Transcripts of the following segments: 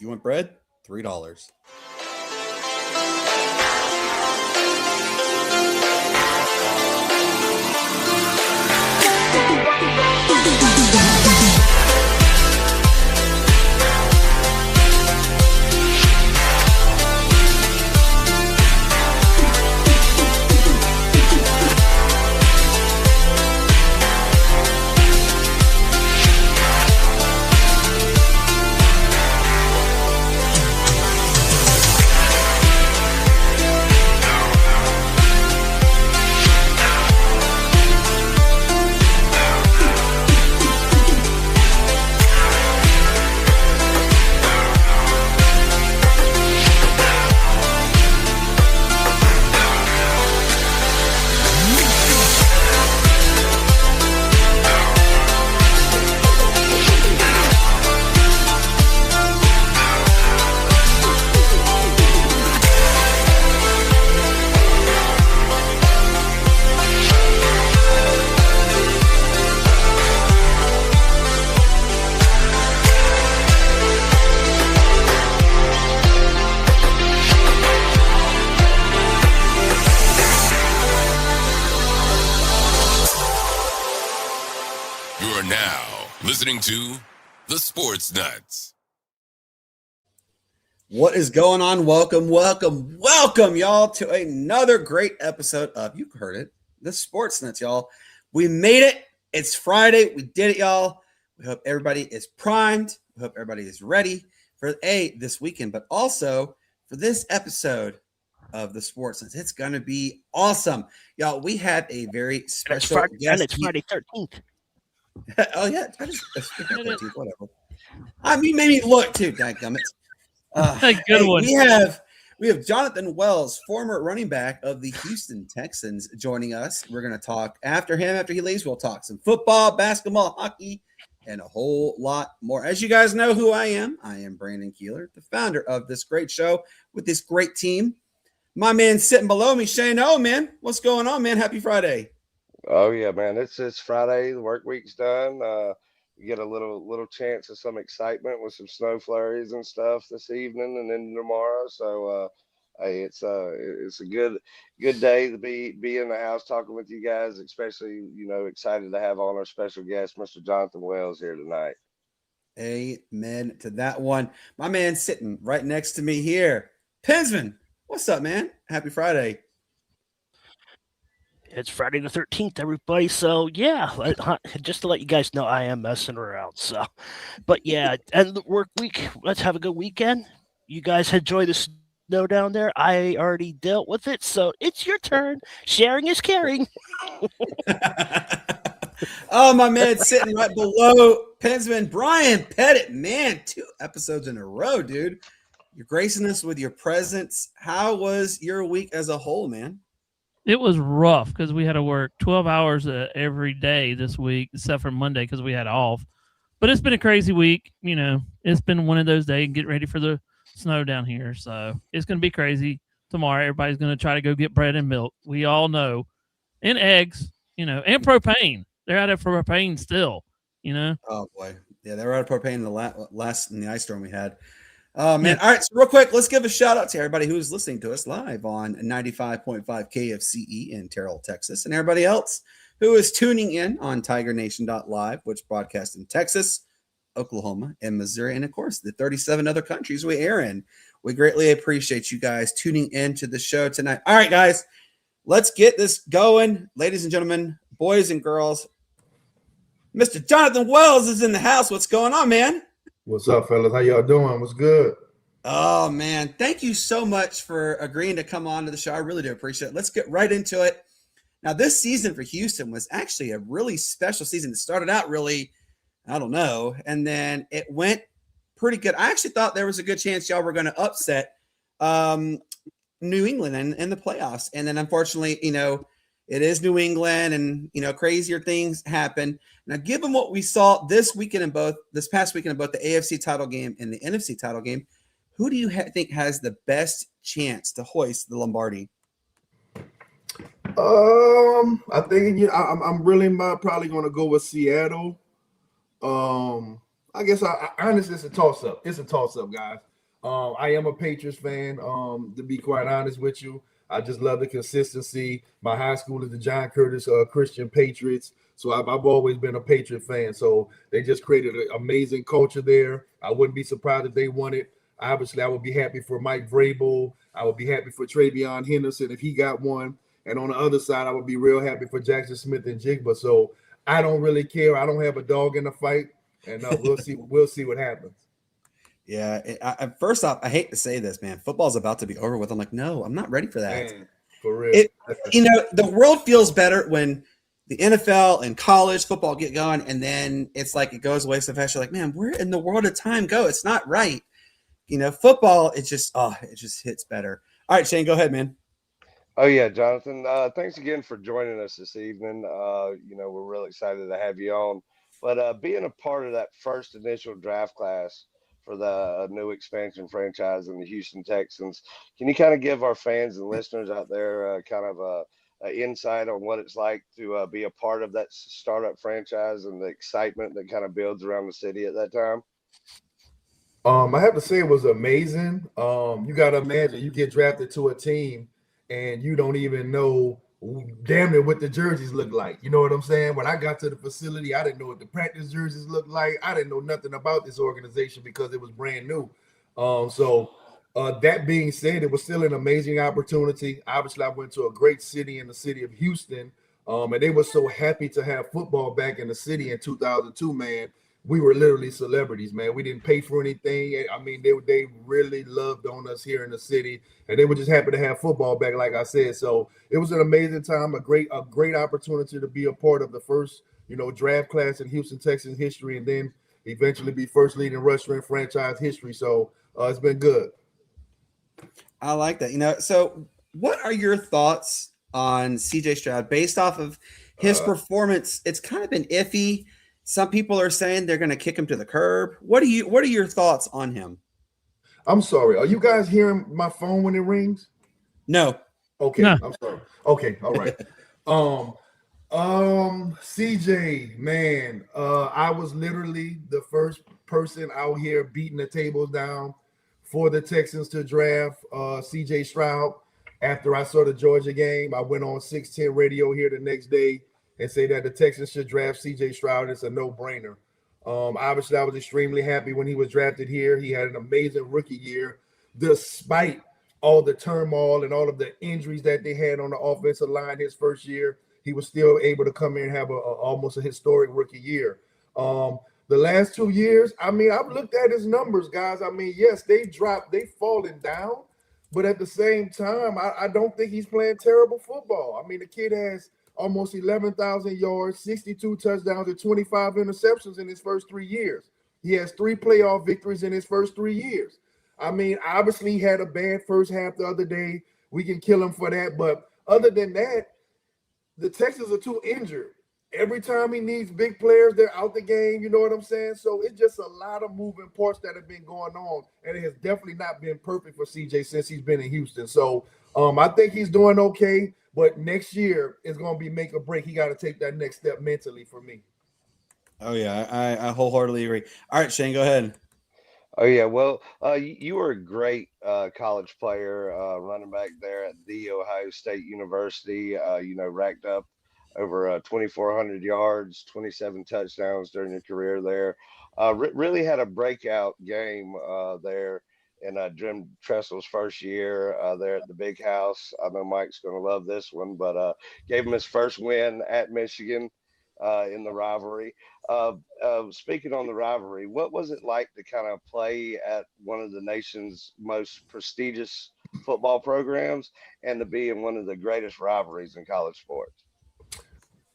You want bread? $3. Listening to the Sportz Nutz. What is going on? Welcome, y'all, to another great episode of, you heard it, the Sportz Nutz, y'all. We made it. It's Friday. We did it, y'all. We hope everybody is primed. We hope everybody is ready for this weekend, but also for this episode of the Sportz Nutz. It's going to be awesome. Y'all, we have a very special guest. And it's Friday 13th. Oh yeah, whatever. You made me look too, dadgummit. Good one. We have Jonathan Wells, former running back of the Houston Texans, joining us. We're going to talk after him. After he leaves, we'll talk some football, basketball, hockey, and a whole lot more. As you guys know who I am Brandon Keeler, the founder of this great show with this great team. My man sitting below me, Shane. Oh man, what's going on, man? Happy Friday. Oh yeah, man! It's Friday. The work week's done. You get a little chance of some excitement with some snow flurries and stuff this evening and then tomorrow. So, hey, it's a good day to be in the house talking with you guys. Especially, excited to have on our special guest, Mr. Jonathan Wells, here tonight. Amen to that one. My man sitting right next to me here, Pinsman. What's up, man? Happy Friday. It's Friday the 13th, everybody. So, yeah, just to let you guys know, I am messing around. So, but yeah, and the work week, let's have a good weekend. You guys enjoy the snow down there. I already dealt with it. So it's your turn. Sharing is caring. Oh, my man sitting right below Pinsman, Bryan Pettit. Man, 2 episodes in a row, dude. You're gracing us with your presence. How was your week as a whole, man? It was rough because we had to work 12 hours every day this week, except for Monday because we had off. But it's been a crazy week. It's been one of those days. Get ready for the snow down here. So it's going to be crazy tomorrow. Everybody's going to try to go get bread and milk. We all know. And eggs, and propane. They're out of propane still, Oh, boy. Yeah, they were out of propane in the ice storm we had. Oh, man. Yeah. All right. So real quick, let's give a shout out to everybody who's listening to us live on 95.5 KFCE in Terrell, Texas, and everybody else who is tuning in on TigerNation.live, which broadcasts in Texas, Oklahoma, and Missouri, and of course, the 37 other countries we air in. We greatly appreciate you guys tuning in to the show tonight. All right, guys, let's get this going. Ladies and gentlemen, boys and girls, Mr. Jonathan Wells is in the house. What's going on, man? What's up, fellas? How y'all doing? What's good? Oh, man. Thank you so much for agreeing to come on to the show. I really do appreciate it. Let's get right into it. Now, this season for Houston was actually a really special season. It started out really, I don't know, and then it went pretty good. I actually thought there was a good chance y'all were going to upset New England in the playoffs. And then, unfortunately, it is New England and, crazier things happen. Now, given what we saw this past weekend in both the AFC title game and the NFC title game, who do you think has the best chance to hoist the Lombardi? I think I'm really probably going to go with Seattle. I guess I honestly, it's a toss up. It's a toss up, guys. I am a Patriots fan. To be quite honest with you, I just love the consistency. My high school is the John Curtis Christian Patriots, so I've always been a Patriot fan. So they just created an amazing culture there. I wouldn't be surprised if they won it. Obviously, I would be happy for Mike Vrabel. I would be happy for Travion Henderson if he got one. And on the other side, I would be real happy for Jackson Smith and Jigba. So I don't really care. I don't have a dog in the fight, and we'll see. We'll see what happens. Yeah. First off, I hate to say this, man. Football's about to be over with. I'm like, no, I'm not ready for that. Man, for real. The world feels better when the NFL and college football get going, and then it's like it goes away so fast. You're like, man, where in the world did time go? It's not right. Football, it just hits better. All right, Shane, go ahead, man. Oh yeah, Jonathan. Thanks again for joining us this evening. We're really excited to have you on. But being a part of that first initial draft class for the new expansion franchise in the Houston Texans, can you kind of give our fans and listeners out there kind of a insight on what it's like to be a part of that startup franchise and the excitement that kind of builds around the city at that time? I have to say it was amazing. You got to imagine you get drafted to a team and you don't even know damn near what the jerseys look like. You know what I'm saying? When I got to the facility, I didn't know what the practice jerseys looked like. I didn't know nothing about this organization because it was brand new. That being said, it was still an amazing opportunity. Obviously, I went to a great city in the city of Houston, and they were so happy to have football back in the city in 2002, man. We were literally celebrities, man. We didn't pay for anything. I mean, they really loved on us here in the city, and they were just happy to have football back, like I said. So it was an amazing time, a great opportunity to be a part of the first, draft class in Houston, Texas history, and then eventually be first leading rusher in franchise history. So it's been good. I like that. So what are your thoughts on CJ Stroud based off of his performance? It's kind of been iffy. Some people are saying they're going to kick him to the curb. What are your thoughts on him? I'm sorry. Are you guys hearing my phone when it rings? No. Okay. No. I'm sorry. Okay. All right. CJ, man, I was literally the first person out here beating the tables down for the Texans to draft CJ Stroud. After I saw the Georgia game, I went on 610 radio here the next day and say that the Texans should draft CJ Stroud. It's a no-brainer. Obviously, I was extremely happy when he was drafted here. He had an amazing rookie year, despite all the turmoil and all of the injuries that they had on the offensive line his first year. He was still able to come in and have almost a historic rookie year. The last 2 years, I mean, I've looked at his numbers, guys. I mean, yes, they've fallen down, but at the same time, I don't think he's playing terrible football. I mean, the kid has almost 11,000 yards, 62 touchdowns, and 25 interceptions in his first 3 years. He has 3 playoff victories in his first 3 years. I mean, obviously, he had a bad first half the other day. We can kill him for that. But other than that, the Texans are too injured. Every time he needs big players, they're out the game. You know what I'm saying? So it's just a lot of moving parts that have been going on. And it has definitely not been perfect for CJ since he's been in Houston. So I think he's doing okay. But next year is going to be make or break. He got to take that next step mentally for me. Oh, yeah, I wholeheartedly agree. All right, Shane, go ahead. Oh, yeah. Well, you were a great college player, running back there at The Ohio State University, racked up over 2,400 yards, 27 touchdowns during your career there. Really had a breakout game there in Jim Tressel's first year there at the Big House. I know Mike's going to love this one, but gave him his first win at Michigan in the rivalry. Speaking on the rivalry, what was it like to kind of play at one of the nation's most prestigious football programs and to be in one of the greatest rivalries in college sports?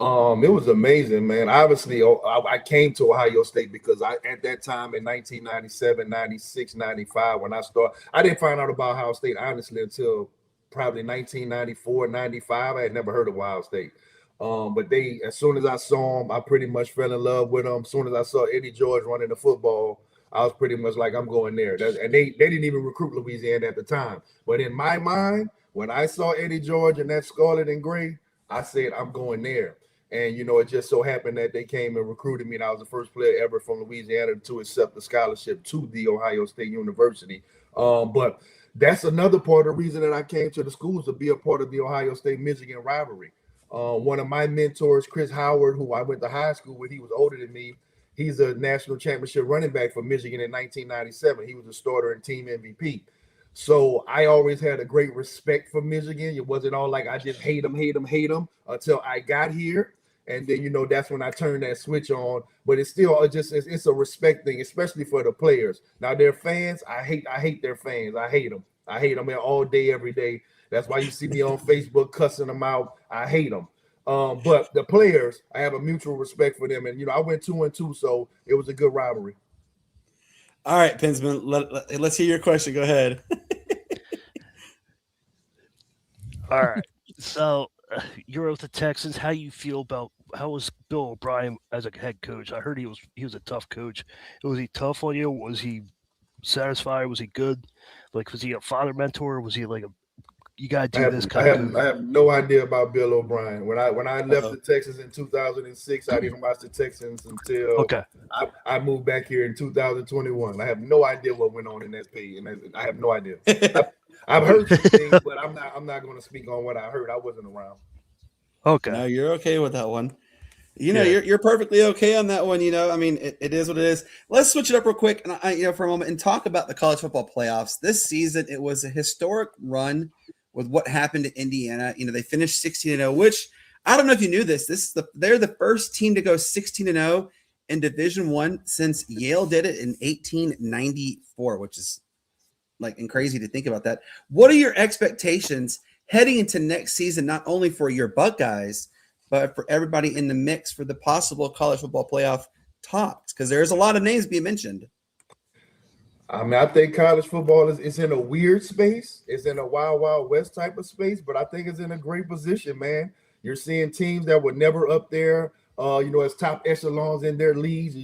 It was amazing, man. Obviously, I came to Ohio State because at that time in 1997, 96, 95, when I started, I didn't find out about Ohio State, honestly, until probably 1994, 95. I had never heard of Ohio State. But as soon as I saw them, I pretty much fell in love with them. As soon as I saw Eddie George running the football, I was pretty much like, I'm going there. And they didn't even recruit Louisiana at the time. But in my mind, when I saw Eddie George and that scarlet and gray, I said, I'm going there. And, it just so happened that they came and recruited me, and I was the first player ever from Louisiana to accept the scholarship to The Ohio State University. But that's another part of the reason that I came to the schools, to be a part of the Ohio State-Michigan rivalry. One of my mentors, Chris Howard, who I went to high school with, he was older than me. He's a national championship running back for Michigan in 1997. He was a starter and team MVP. So I always had a great respect for Michigan. It wasn't all like I just hate them until I got here. And then, that's when I turned that switch on. But it's still it's a respect thing, especially for the players. Now, their fans, I hate their fans. I hate them. I hate them all day, every day. That's why you see me on Facebook cussing them out. I hate them. But the players, I have a mutual respect for them. And, I went 2-2, so it was a good rivalry. All right, Pinsman, let's hear your question. Go ahead. All right. So you're with the Texans. How you feel about how was Bill O'Brien as a head coach? I heard he was a tough coach. Was he tough on you? Was he satisfied? Was he good? Like, was he a father mentor? Was he like you gotta do this kind of? I have no idea about Bill O'Brien. When I left the Texans in 2006, I didn't watch the Texans until I moved back here in 2021. I have no idea what went on in that page, and I have no idea. I've heard some things, but I'm not going to speak on what I heard. I wasn't around. Okay. No, you're okay with that one. You're perfectly okay on that one. I mean, it is what it is. Let's switch it up real quick, and for a moment, and talk about the college football playoffs. This season, it was a historic run with what happened to Indiana. They finished 16-0, which I don't know if you knew this. They're the first team to go 16-0 in Division I since Yale did it in 1894, which is and crazy to think about that. What are your expectations heading into next season, not only for your Buckeyes, but for everybody in the mix for the possible college football playoff talks? Because there's a lot of names being mentioned. I mean, I think college football is in a weird space. It's in a wild, wild west type of space, but I think it's in a great position, man. You're seeing teams that were never up there, as top echelons in their leagues.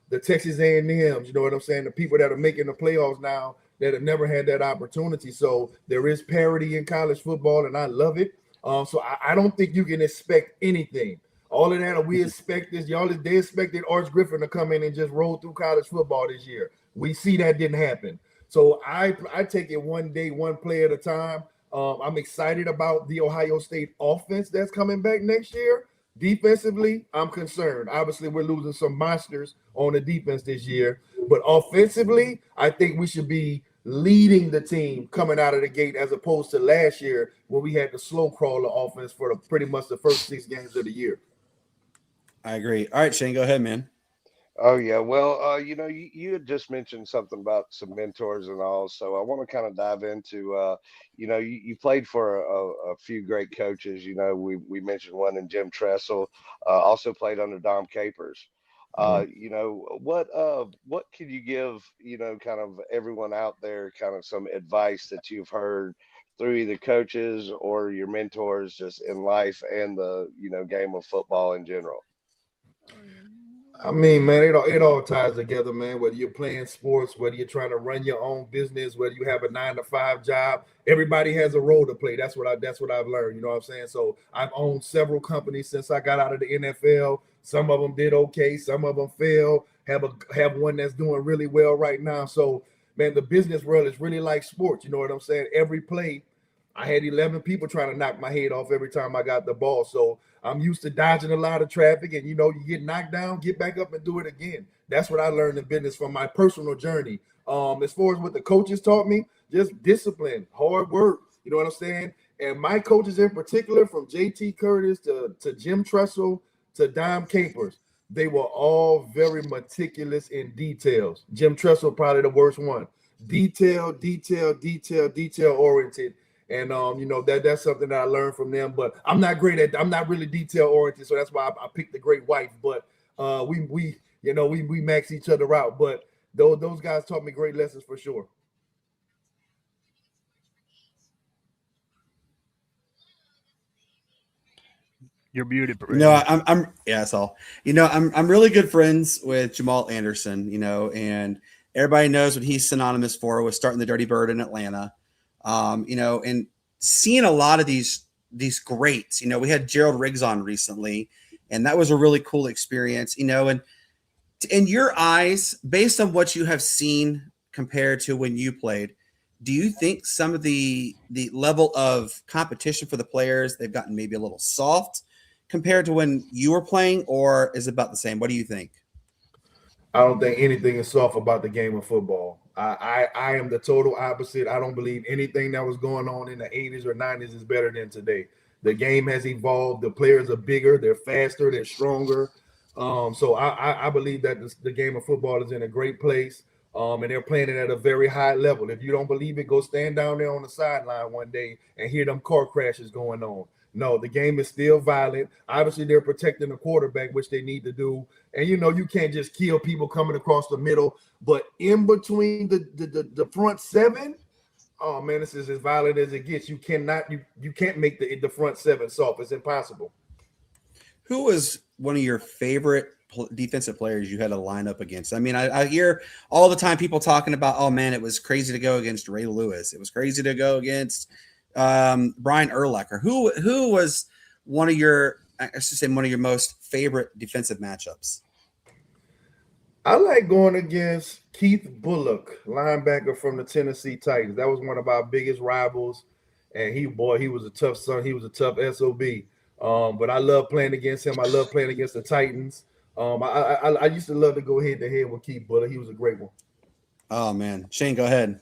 The Texas A&Ms, you know what I'm saying? The people that are making the playoffs now that have never had that opportunity. So there is parity in college football, and I love it. So I don't think you can expect anything. All of that, we expect this. They expected Arch Griffin to come in and just roll through college football this year. We see that didn't happen. So I take it one day, one play at a time. I'm excited about the Ohio State offense that's coming back next year. Defensively, I'm concerned. Obviously, we're losing some monsters on the defense this year. But offensively, I think we should be leading the team coming out of the gate as opposed to last year when we had the slow crawler offense for pretty much the first 6 games of the year. I agree. All right, Shane, go ahead, man. Oh, yeah. Well, you had just mentioned something about some mentors and all. So I want to kind of dive into, you played for a few great coaches. We mentioned one in Jim Tressel, also played under Dom Capers. What can you give, kind of everyone out there, kind of some advice that you've heard through either coaches or your mentors just in life and the, game of football in general? I mean, man, it all ties together, man. Whether you're playing sports, whether you're trying to run your own business, whether you have a 9-to-5 job, everybody has a role to play. That's what I've learned. You know what I'm saying? So I've owned several companies since I got out of the NFL. Some of them did okay, some of them failed. Have one that's doing really well right now. So, man, the business world is really like sports. You know what I'm saying? Every play, I had 11 people trying to knock my head off every time I got the ball. So I'm used to dodging a lot of traffic, and, you get knocked down, get back up and do it again. That's what I learned in business from my personal journey. As far as what the coaches taught me, just discipline, hard work. You know what I'm saying? And my coaches in particular, from JT Curtis to Jim Tressel to Dom Capers, they were all very meticulous in details. Jim Tressel, probably the worst one. Detail oriented. And that's something that I learned from them. But I'm not really detail oriented, so that's why I picked the great wife. But we max each other out. But those guys taught me great lessons for sure. You're muted, Bryan. I'm really good friends with Jamal Anderson, and everybody knows what he's synonymous for with starting the Dirty Bird in Atlanta. And seeing a lot of these these greats. You know, we had Gerald Riggs on recently, and that was a really cool experience. You know, and in your eyes, based on what you have seen compared to when you played, do you think some of the level of competition for the players, they've gotten maybe a little soft compared to when you were playing, or is it about the same? What do you think? I don't think anything is soft about the game of football. I am the total opposite. I don't believe anything that was going on in the 80s or 90s is better than today. The game has evolved. The players are bigger. They're faster. They're stronger. So I believe that the game of football is in a great place, and they're playing it at a very high level. If you don't believe it, go stand down there on the sideline one day and hear them car crashes going on. No, the game is still violent. Obviously, they're protecting the quarterback, which they need to do. And, you know, you can't just kill people coming across the middle. But in between the front seven, oh, man, this is as violent as it gets. You can't make the front seven soft. It's impossible. Who was one of your favorite defensive players you had to line up against? I mean, I hear all the time people talking about, oh, man, it was crazy to go against Ray Lewis. It was crazy to go against Brian Urlacher. Who was one of your most favorite defensive matchups? I like going against Keith Bullock, linebacker from the Tennessee Titans. That was one of our biggest rivals, and he was a tough son. He was a tough SOB. But I love playing against him. I love playing against the Titans. I used to love to go head to head with Keith Bullock. He was a great one. Oh man, Shane, go ahead.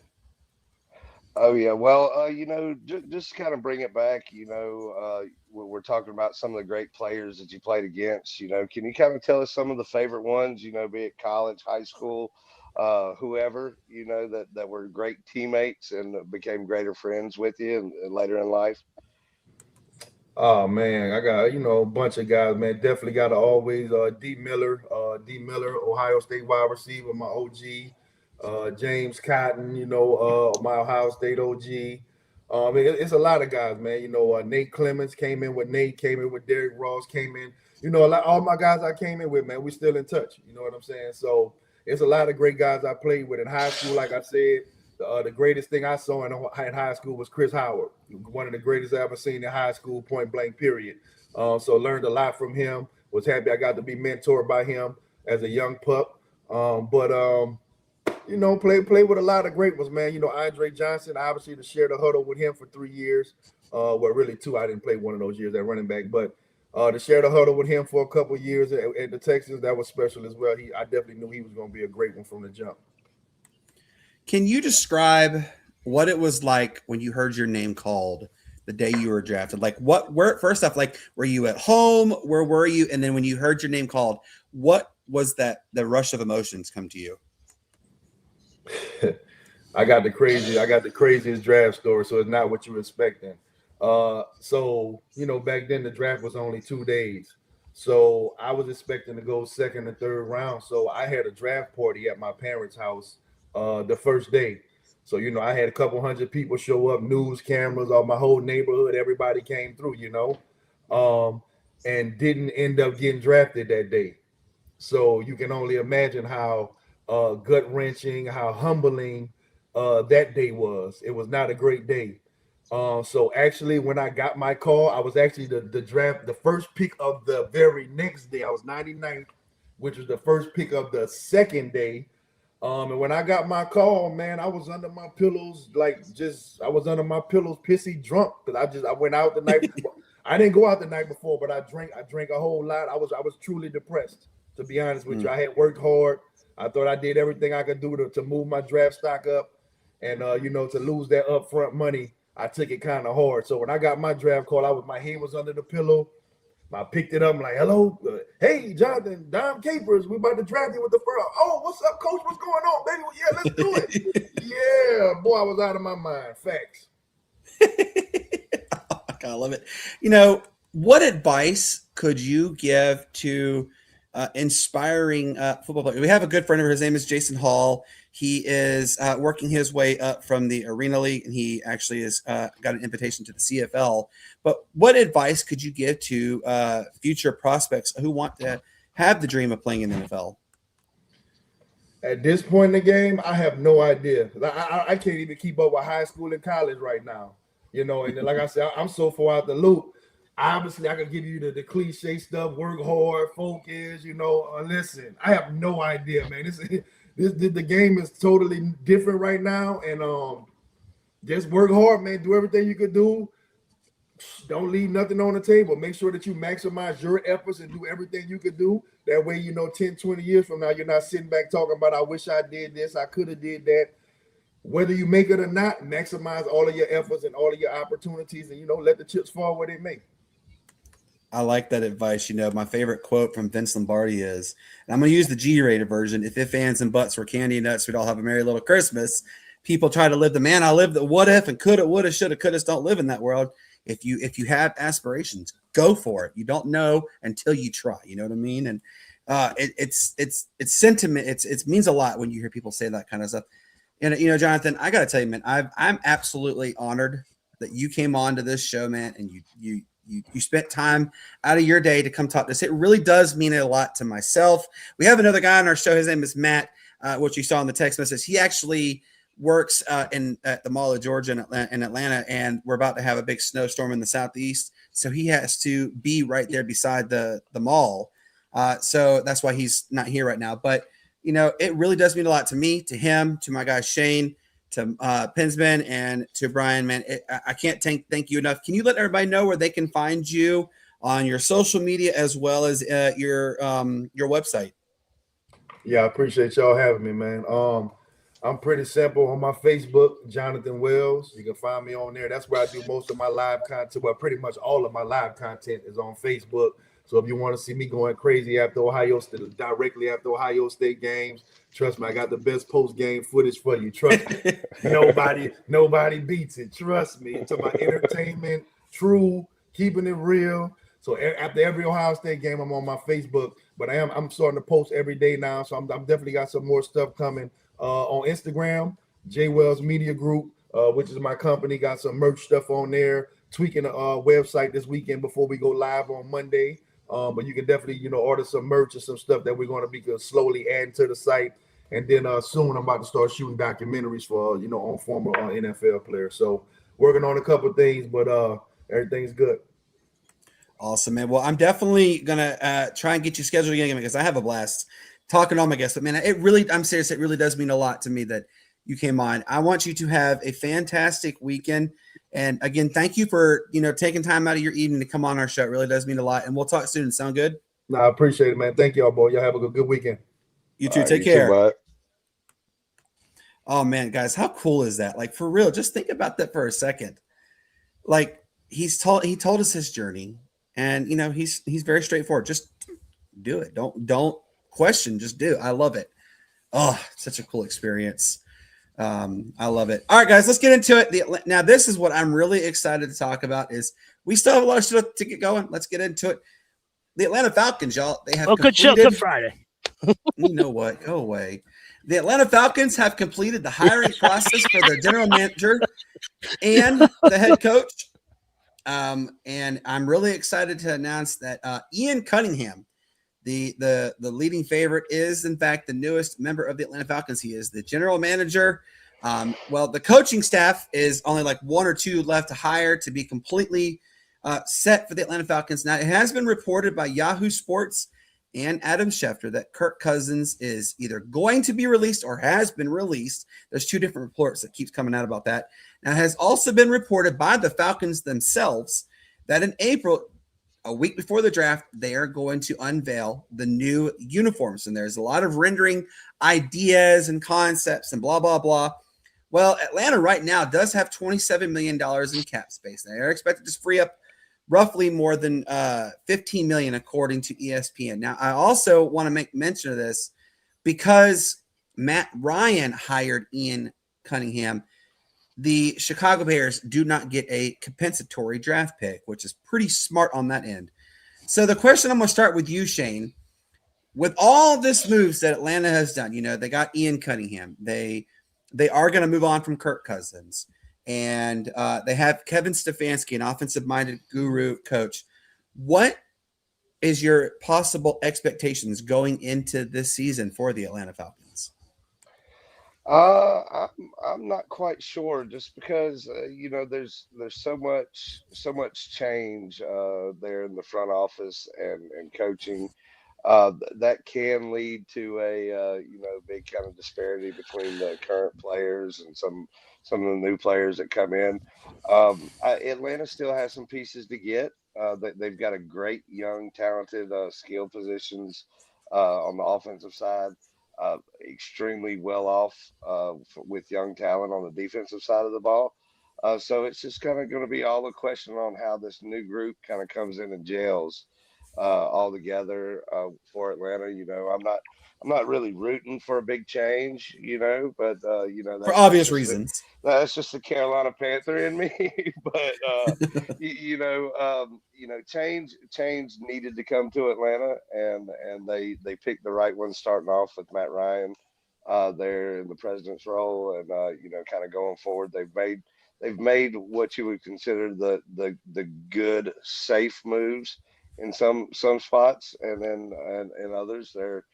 Oh yeah, well, you know, just kind of bring it back. You know, we're talking about some of the great players that you played against. You know, can you kind of tell us some of the favorite ones? You know, be it college, high school, whoever. You know that were great teammates and became greater friends with you and later in life. Oh man, I got a bunch of guys, man. Definitely got to always D Miller, Ohio State wide receiver, my OG. James Cotton, my Ohio State OG. It's a lot of guys, man. You know, Nate Clemens came in with Derrick Ross, came in. You know, all my guys I came in with, man, we still in touch. You know what I'm saying? So it's a lot of great guys I played with in high school. Like I said, the greatest thing I saw in high school was Chris Howard, one of the greatest I ever seen in high school, point blank, period. So learned a lot from him. Was happy I got to be mentored by him as a young pup. Play with a lot of great ones, man. You know, Andre Johnson, obviously, to share the huddle with him for 3 years. Well, really 2. I didn't play one of those years at running back, but to share the huddle with him for a couple of years at the Texans, that was special as well. I definitely knew he was going to be a great one from the jump. Can you describe what it was like when you heard your name called the day you were drafted? Like, first off, like, were you at home? Where were you? And then when you heard your name called, what was the rush of emotions come to you? I got the craziest draft story, so it's not what you were expecting. So back then the draft was only 2 days. So I was expecting to go second or third round. So I had a draft party at my parents' house the first day. So, I had a couple hundred people show up, news cameras, all my whole neighborhood, everybody came through, and didn't end up getting drafted that day. So you can only imagine how gut-wrenching, how humbling that day was. It was not a great day. So actually, when I got my call, I was actually the first pick of the very next day. I was 99th, which was the first pick of the second day. And when I got my call, man, I was under my pillows, pissy drunk, because I went out the night before. I didn't go out the night before, but I drank a whole lot. I was truly depressed, to be honest with you. I had worked hard. I thought I did everything I could do to move my draft stock up, and to lose that upfront money, I took it kind of hard. So when I got my draft call, my head was under the pillow. I picked it up. I'm like, hello, hey, Jonathan, Dom Capers, we about to draft you with the first. Oh, what's up, coach? What's going on, baby? Yeah, let's do it. Yeah, boy, I was out of my mind. Facts. I love it. What advice could you give to inspiring football players? We have a good friend of his name is Jason Hall. He is working his way up from the Arena League, and he actually has got an invitation to the CFL. But what advice could you give to future prospects who want to have the dream of playing in the NFL? At this point in the game, I have no idea. I can't even keep up with high school and college right now. And then, like I said, I'm so far out the loop. Obviously, I can give you the cliche stuff, work hard, focus, listen, I have no idea, man. The game is totally different right now. And just work hard, man. Do everything you could do. Don't leave nothing on the table. Make sure that you maximize your efforts and do everything you could do. That way, 10, 20 years from now, you're not sitting back talking about, I wish I did this, I could have did that. Whether you make it or not, maximize all of your efforts and all of your opportunities and, let the chips fall where they may. I like that advice. My favorite quote from Vince Lombardi is, and I'm going to use the G-rated version, if ands, and buts were candy and nuts, we'd all have a merry little Christmas. People try to live I live the what if and coulda, woulda, shoulda, coulda. Don't live in that world. If you have aspirations, go for it. You don't know until you try. You know what I mean? And it's sentiment. It means a lot when you hear people say that kind of stuff. And Jonathan, I got to tell you, man, I'm absolutely honored that you came on to this show, man, and you spent time out of your day to come talk to us. It really does mean a lot to myself. We have another guy on our show. His name is Matt, which you saw in the text message. He actually works at the Mall of Georgia in Atlanta, and we're about to have a big snowstorm in the southeast. So he has to be right there beside the mall. So that's why he's not here right now. But, it really does mean a lot to me, to him, to my guy Shane, to Pinsman, and to Bryan, man. I can't thank you enough. Can you let everybody know where they can find you on your social media as well as your website? Yeah, I appreciate y'all having me, man. I'm pretty simple on my Facebook, Jonathan Wells. You can find me on there. That's where I do most of my live content. Well, pretty much all of my live content is on Facebook. So if you want to see me going crazy directly after Ohio State games, trust me, I got the best post-game footage for you. Trust me. Nobody beats it. Trust me. It's about entertainment, true, keeping it real. So after every Ohio State game, I'm on my Facebook. But I'm starting to post every day now. So I'm definitely got some more stuff coming. On Instagram, J Wells Media Group, which is my company, got some merch stuff on there, tweaking the website this weekend before we go live on Monday. But you can definitely, order some merch and some stuff that we're going to be slowly adding to the site. And then soon I'm about to start shooting documentaries for, on former NFL players. So working on a couple of things, but everything's good. Awesome, man. Well, I'm definitely going to try and get you scheduled again because I have a blast talking to all my guests. But, man, I'm serious. It really does mean a lot to me that you came on. I want you to have a fantastic weekend. And again, thank you for, taking time out of your evening to come on our show. It really does mean a lot. And we'll talk soon. Sound good? No, I appreciate it, man. Thank y'all, boy. Y'all have a good weekend. You too. Take care. Oh, man, guys, how cool is that? Like, for real, just think about that for a second. Like, he told us his journey. And, he's very straightforward. Just do it. Don't question. Just do. I love it. Oh, such a cool experience. I love it. All right, guys, let's get into it. Now, this is what I'm really excited to talk about is we still have a lot of stuff to get going. Let's get into it. The Atlanta Falcons, y'all, they have good show. Good Friday. You know what? Go away. The Atlanta Falcons have completed the hiring process for their general manager and the head coach. And I'm really excited to announce that Ian Cunningham, the leading favorite, is in fact the newest member of the Atlanta Falcons. He is the general manager. Well, the coaching staff is only like one or two left to hire to be completely set for the Atlanta Falcons. Now, it has been reported by Yahoo Sports and Adam Schefter that Kirk Cousins is either going to be released or has been released. There's two different reports that keeps coming out about that. Now, it has also been reported by the Falcons themselves that in April, a week before the draft, they are going to unveil the new uniforms. And there's a lot of rendering ideas and concepts and blah, blah, blah. Well, Atlanta right now does have $27 million in cap space. They are expected to free up roughly more than $15 million, according to ESPN. Now, I also want to make mention of this because Matt Ryan hired Ian Cunningham. The Chicago Bears do not get a compensatory draft pick, which is pretty smart on that end. So the question, I'm going to start with you, Shane. With all this moves that Atlanta has done, they got Ian Cunningham. They are going to move on from Kirk Cousins. And they have Kevin Stefanski, an offensive-minded guru coach. What is your possible expectations going into this season for the Atlanta Falcons? I'm not quite sure, just because there's so much change there in the front office and coaching. That can lead to a big kind of disparity between the current players and some of the new players that come in. Atlanta still has some pieces to get. They've got a great young, talented skill positions on the offensive side. Extremely well off with young talent on the defensive side of the ball. So it's just kind of going to be all a question on how this new group kind of comes in and gels all together for Atlanta. I'm not really rooting for a big change, but For obvious reasons. that's just the Carolina Panther in me. But change needed to come to Atlanta, and they picked the right one, starting off with Matt Ryan there in the president's role, and kind of going forward, they've made what you would consider the good, safe moves in some spots, and then and others they're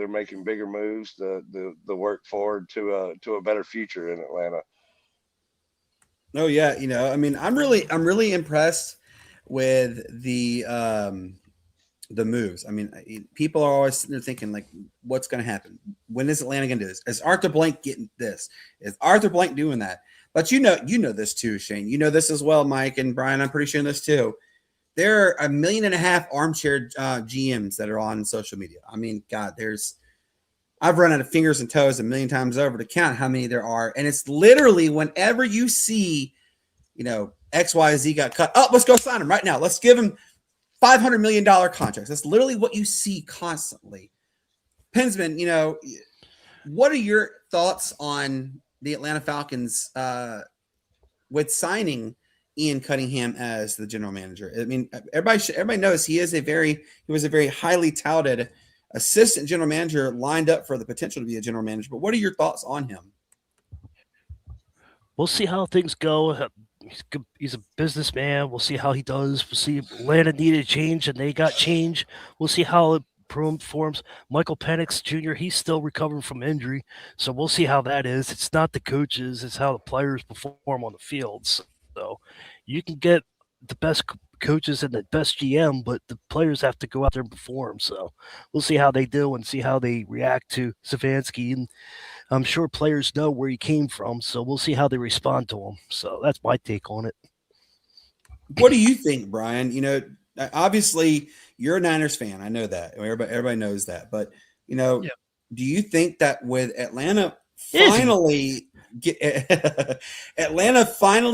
making bigger moves to work forward to a better future in Atlanta. Oh yeah, I mean, I'm really impressed with the moves. I mean, people are always sitting there thinking, like, what's going to happen? When is Atlanta going to do this? Is Arthur Blank getting this? Is Arthur Blank doing that? But you know this too, Shane. You know this as well, Mike and Brian. I'm pretty sure you know this too. There are 1.5 million armchair GMs that are on social media. I mean, God, I've run out of fingers and toes 1 million times over to count how many there are. And it's literally whenever you see, XYZ got cut. Oh, let's go sign him right now. Let's give him $500 million contracts. That's literally what you see constantly. Pensman, what are your thoughts on the Atlanta Falcons with signing Ian Cunningham as the general manager? I mean, everybody knows he was a very highly touted assistant general manager lined up for the potential to be a general manager. But what are your thoughts on him? We'll see how things go. He's a businessman. We'll see how he does. We'll see if Atlanta needed change and they got change. We'll see how it performs. Michael Penix Jr., he's still recovering from injury. So we'll see how that is. It's not the coaches, it's how the players perform on the field. So you can get the best coaches and the best GM, but the players have to go out there and perform. So we'll see how they do and see how they react to Stefanski. And I'm sure players know where he came from, so we'll see how they respond to him. So that's my take on it. What do you think, Brian? Obviously you're a Niners fan. I know that. Everybody knows that. But, do you think that with Atlanta finally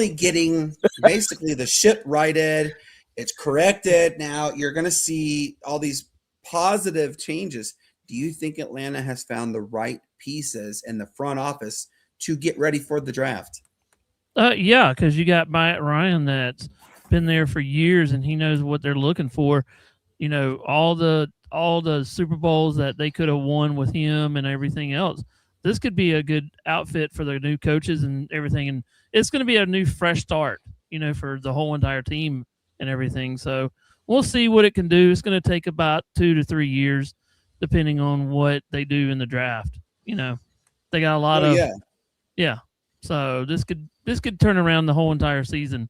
getting basically the ship righted, it's corrected, now you're going to see all these positive changes? Do you think Atlanta has found the right pieces in the front office to get ready for the draft? Yeah, because you got Matt Ryan that's been there for years, and he knows what they're looking for. All the Super Bowls that they could have won with him and everything else. This could be a good outfit for the new coaches and everything, and it's going to be a new, fresh start, for the whole entire team and everything. So we'll see what it can do. It's going to take about 2 to 3 years, depending on what they do in the draft. They got a lot of yeah. So this could turn around the whole entire season.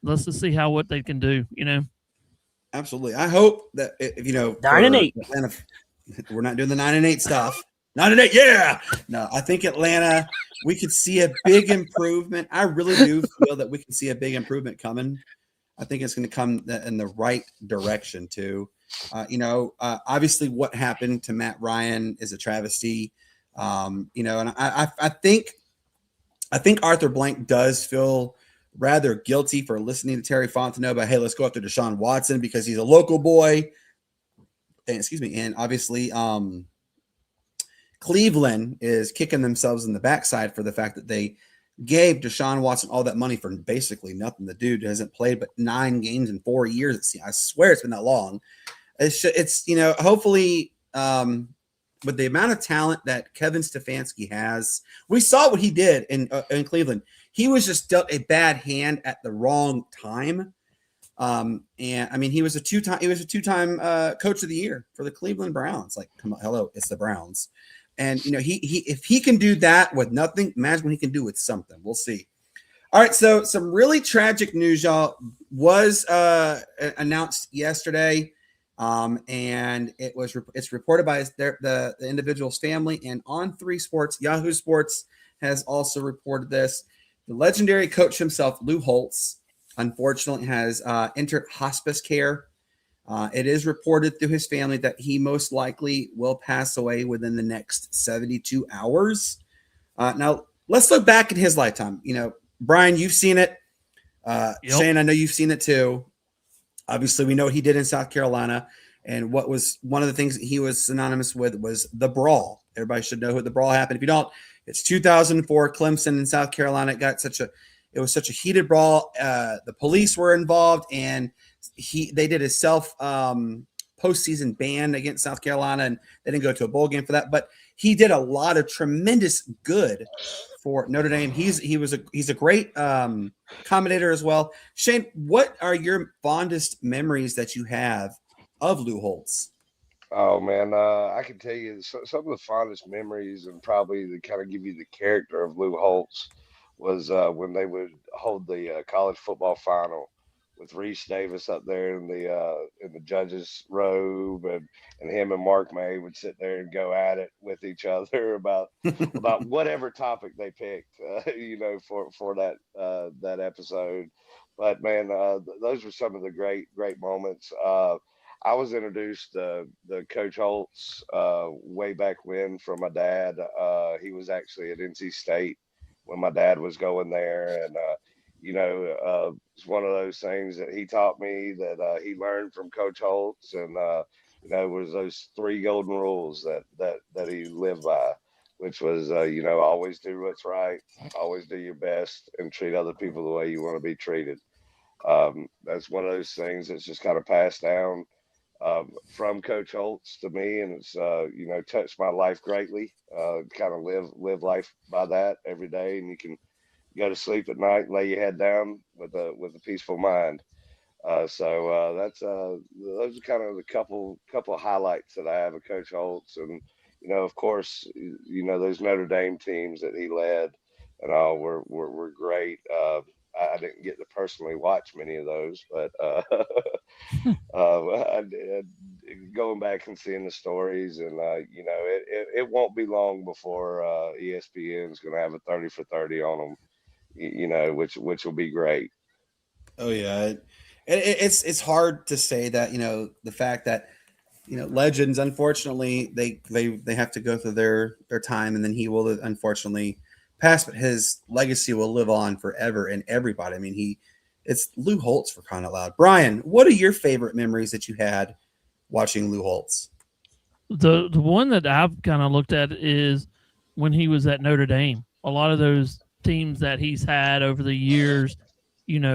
Let's just see what they can do. Absolutely. I hope that 9-8. Atlanta, we're not doing the 9-8 stuff. 9-8, yeah. No, I think Atlanta, we could see a big improvement. I really do feel that we can see a big improvement coming. I think it's going to come in the right direction too. Obviously what happened to Matt Ryan is a travesty. And I think Arthur Blank does feel rather guilty for listening to Terry Fontenot about, hey, let's go after Deshaun Watson because he's a local boy. And obviously Cleveland is kicking themselves in the backside for the fact that they gave Deshaun Watson all that money for basically nothing. The dude hasn't played but 9 games in 4 years. I swear it's been that long. It's hopefully with the amount of talent that Kevin Stefanski has, we saw what he did in Cleveland. He was just dealt a bad hand at the wrong time. And I mean, he was a two-time coach of the year for the Cleveland Browns. Like, come on, hello, it's the Browns. And he if he can do that with nothing, imagine what he can do with something. We'll see. All right, so some really tragic news, y'all, was announced yesterday, and it's reported by the individual's family, and on 3 Sports, Yahoo Sports has also reported this. The legendary coach himself, Lou Holtz, unfortunately has entered hospice care. It is reported through his family that he most likely will pass away within the next 72 hours. Now, let's look back at his lifetime. Bryan, you've seen it. Yep. Shane, I know you've seen it too. Obviously, we know what he did in South Carolina. And what was one of the things that he was synonymous with was the brawl. Everybody should know who the brawl happened. If you don't, it's 2004, Clemson in South Carolina. It was such a heated brawl. The police were involved, and they did a self postseason ban against South Carolina, and they didn't go to a bowl game for that. But he did a lot of tremendous good for Notre Dame. He's a great commentator as well. Shane, what are your fondest memories that you have of Lou Holtz? Oh man, I can tell you some of the fondest memories, and probably to kind of give you the character of Lou Holtz, was when they would hold the college football final with Reese Davis up there in the judges' robe, and him and Mark May would sit there and go at it with each other about whatever topic they picked, for that episode. But man, those were some of the great moments. I was introduced to Coach Holtz way back when from my dad. He was actually at NC State when my dad was going there, and it's one of those things that he taught me that he learned from Coach Holtz, and was those 3 golden rules that he lived by, which was always do what's right, always do your best, and treat other people the way you want to be treated. That's one of those things that's just kind of passed down from Coach Holtz to me, and it's touched my life greatly. Kind of live life by that every day, and you can go to sleep at night, lay your head down with a peaceful mind. So that's those are kind of the couple of highlights that I have of Coach Holtz, and of course, those Notre Dame teams that he led and all were great. I didn't get to personally watch many of those, but I did, going back and seeing the stories, and it won't be long before ESPN is going to have a 30 for 30 on them, which will be great. Oh yeah, it's hard to say that the fact that legends, unfortunately, they have to go through their time, and then he will unfortunately pass, but his legacy will live on forever in everybody. I mean, it's Lou Holtz, for crying out loud. Bryan, what are your favorite memories that you had watching Lou Holtz? The one that I've kind of looked at is when he was at Notre Dame. A lot of those teams that he's had over the years,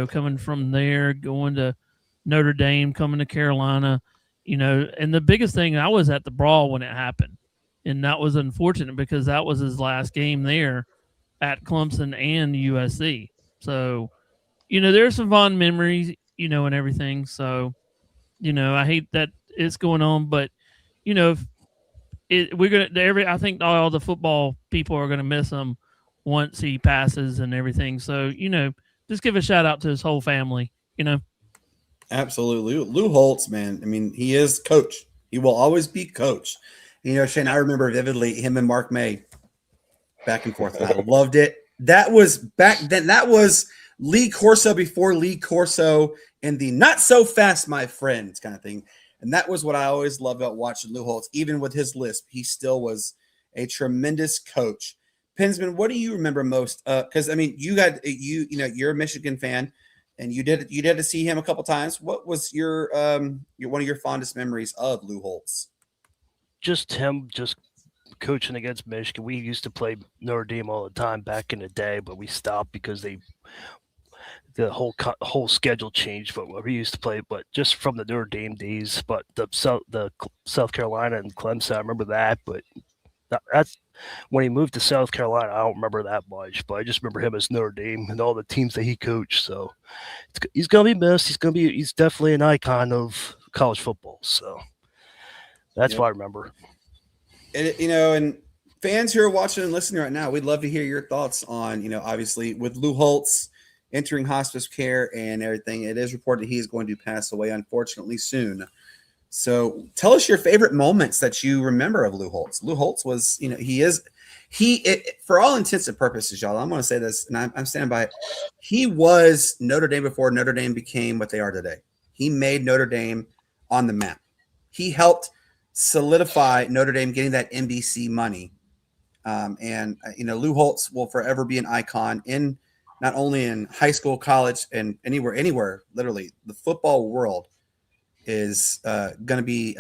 coming from there, going to Notre Dame, coming to Carolina, and the biggest thing, I was at the brawl when it happened, and that was unfortunate because that was his last game there at Clemson and USC. So, there's some fond memories, and everything. So, I hate that it's going on, but, I think all the football people are going to miss him once he passes and everything. So, just give a shout out to his whole family, Absolutely. Lou Holtz, man. I mean, he is coach. He will always be coach. Shane, I remember vividly him and Mark May back and forth. I loved it. That was back then. That was Lee Corso before Lee Corso and the not so fast, my friends kind of thing. And that was what I always loved about watching Lou Holtz. Even with his lisp, he still was a tremendous coach. Pinsman, what do you remember most? Because I mean, you're a Michigan fan, and you did to see him a couple times. What was your one of your fondest memories of Lou Holtz? Just him, coaching against Michigan. We used to play Notre Dame all the time back in the day, but we stopped because the whole schedule changed. But we used to play, but just from the Notre Dame days. But the South Carolina and Clemson, I remember that. But that's when he moved to South Carolina. I don't remember that much, but I just remember him as Notre Dame and all the teams that he coached. So he's gonna be missed. He's definitely an icon of college football. So that's what I remember. And fans who are watching and listening right now, we'd love to hear your thoughts on, obviously with Lou Holtz entering hospice care and everything. It is reported he is going to pass away, unfortunately, soon. So tell us your favorite moments that you remember of Lou Holtz. Lou Holtz was, for all intents and purposes, y'all, I'm going to say this, and I'm standing by it. He was Notre Dame before Notre Dame became what they are today. He made Notre Dame on the map. He helped solidify Notre Dame getting that NBC money. Lou Holtz will forever be an icon in not only in high school, college, and anywhere, literally the football world is going to be,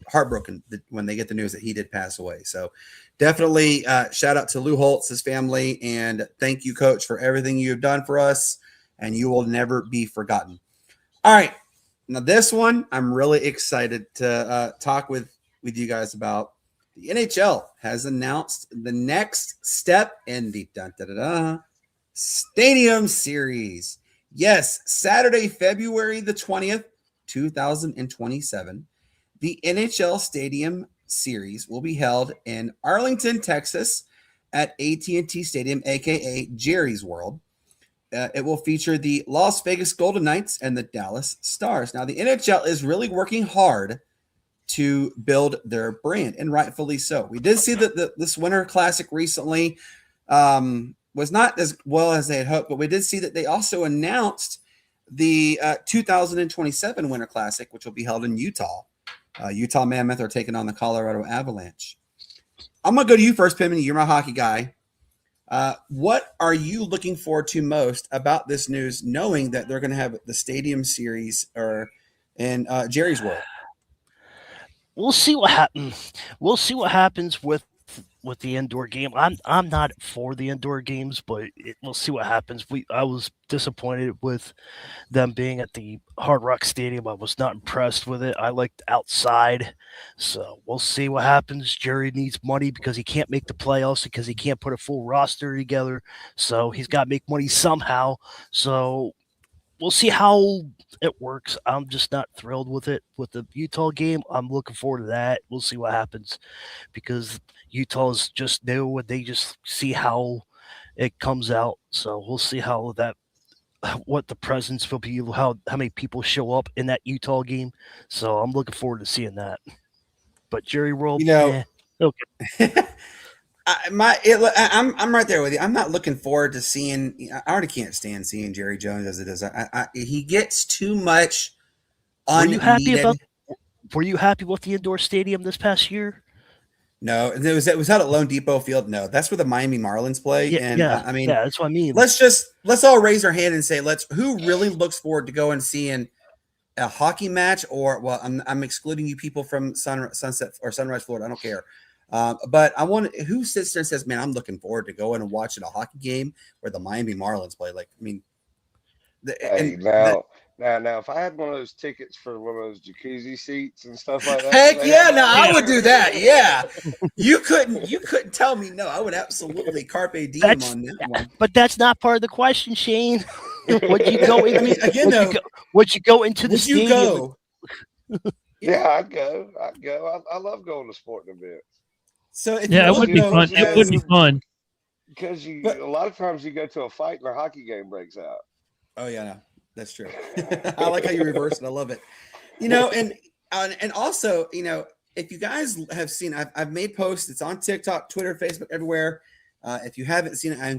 heartbroken when they get the news that he did pass away. So definitely shout out to Lou Holtz, his family, and thank you, Coach, for everything you've done for us, and you will never be forgotten. All right. Now this one, I'm really excited to talk with you guys about. The NHL has announced the next step in the Stadium Series. Yes, Saturday, February the 20th, 2027, the NHL Stadium Series will be held in Arlington, Texas at AT&T Stadium, aka Jerry's World. It will feature the Las Vegas Golden Knights and the Dallas Stars. Now, the NHL is really working hard to build their brand, and rightfully so. We did see that this Winter Classic recently was not as well as they had hoped, but we did see that they also announced the 2027 Winter Classic, which will be held in Utah. Utah Mammoth are taking on the Colorado Avalanche. I'm going to go to you first, Pimmy. You're my hockey guy. What are you looking forward to most about this news, knowing that they're going to have the Stadium Series in Jerry's World? We'll see what happens. We'll see what happens with the indoor game. I'm not for the indoor games, but we'll see what happens. I was disappointed with them being at the Hard Rock Stadium. I was not impressed with it. I liked outside, so we'll see what happens. Jerry needs money because he can't make the playoffs because he can't put a full roster together. So he's got to make money somehow. So we'll see how it works. I'm just not thrilled with it. With the Utah game, I'm looking forward to that. We'll see what happens because Utah's just new and they just see how it comes out. So we'll see what the presence will be, how many people show up in that Utah game. So I'm looking forward to seeing that. But Jerry World, okay. I'm right there with you. I'm not looking forward to seeing. I already can't stand seeing Jerry Jones as it is. He gets too much unneeded. Were you happy with the indoor stadium this past year? No, it was out at Lone Depot Field. No, that's where the Miami Marlins play. That's what I mean. Let's all raise our hand and say, who really looks forward to going and seeing a hockey match? Or I'm excluding you people from Sunset or Sunrise, Florida. I don't care. But I want who sits there and says, man, I'm looking forward to going and watching a hockey game where the Miami Marlins play. Now, if I had one of those tickets for one of those jacuzzi seats and stuff like that. Heck yeah, I would do that. Yeah. You couldn't tell me no. I would absolutely carpe diem on that one. But that's not part of the question, Shane. Would you go into would you go into the stadium? Go? Yeah, I'd go. I love going to sporting events. So it would be fun. It would be fun because a lot of times you go to a fight and a hockey game breaks out. Oh yeah, no, that's true. I like how you reverse it. I love it. And also, if you guys have seen, I've made posts. It's on TikTok, Twitter, Facebook, everywhere. If you haven't seen it, I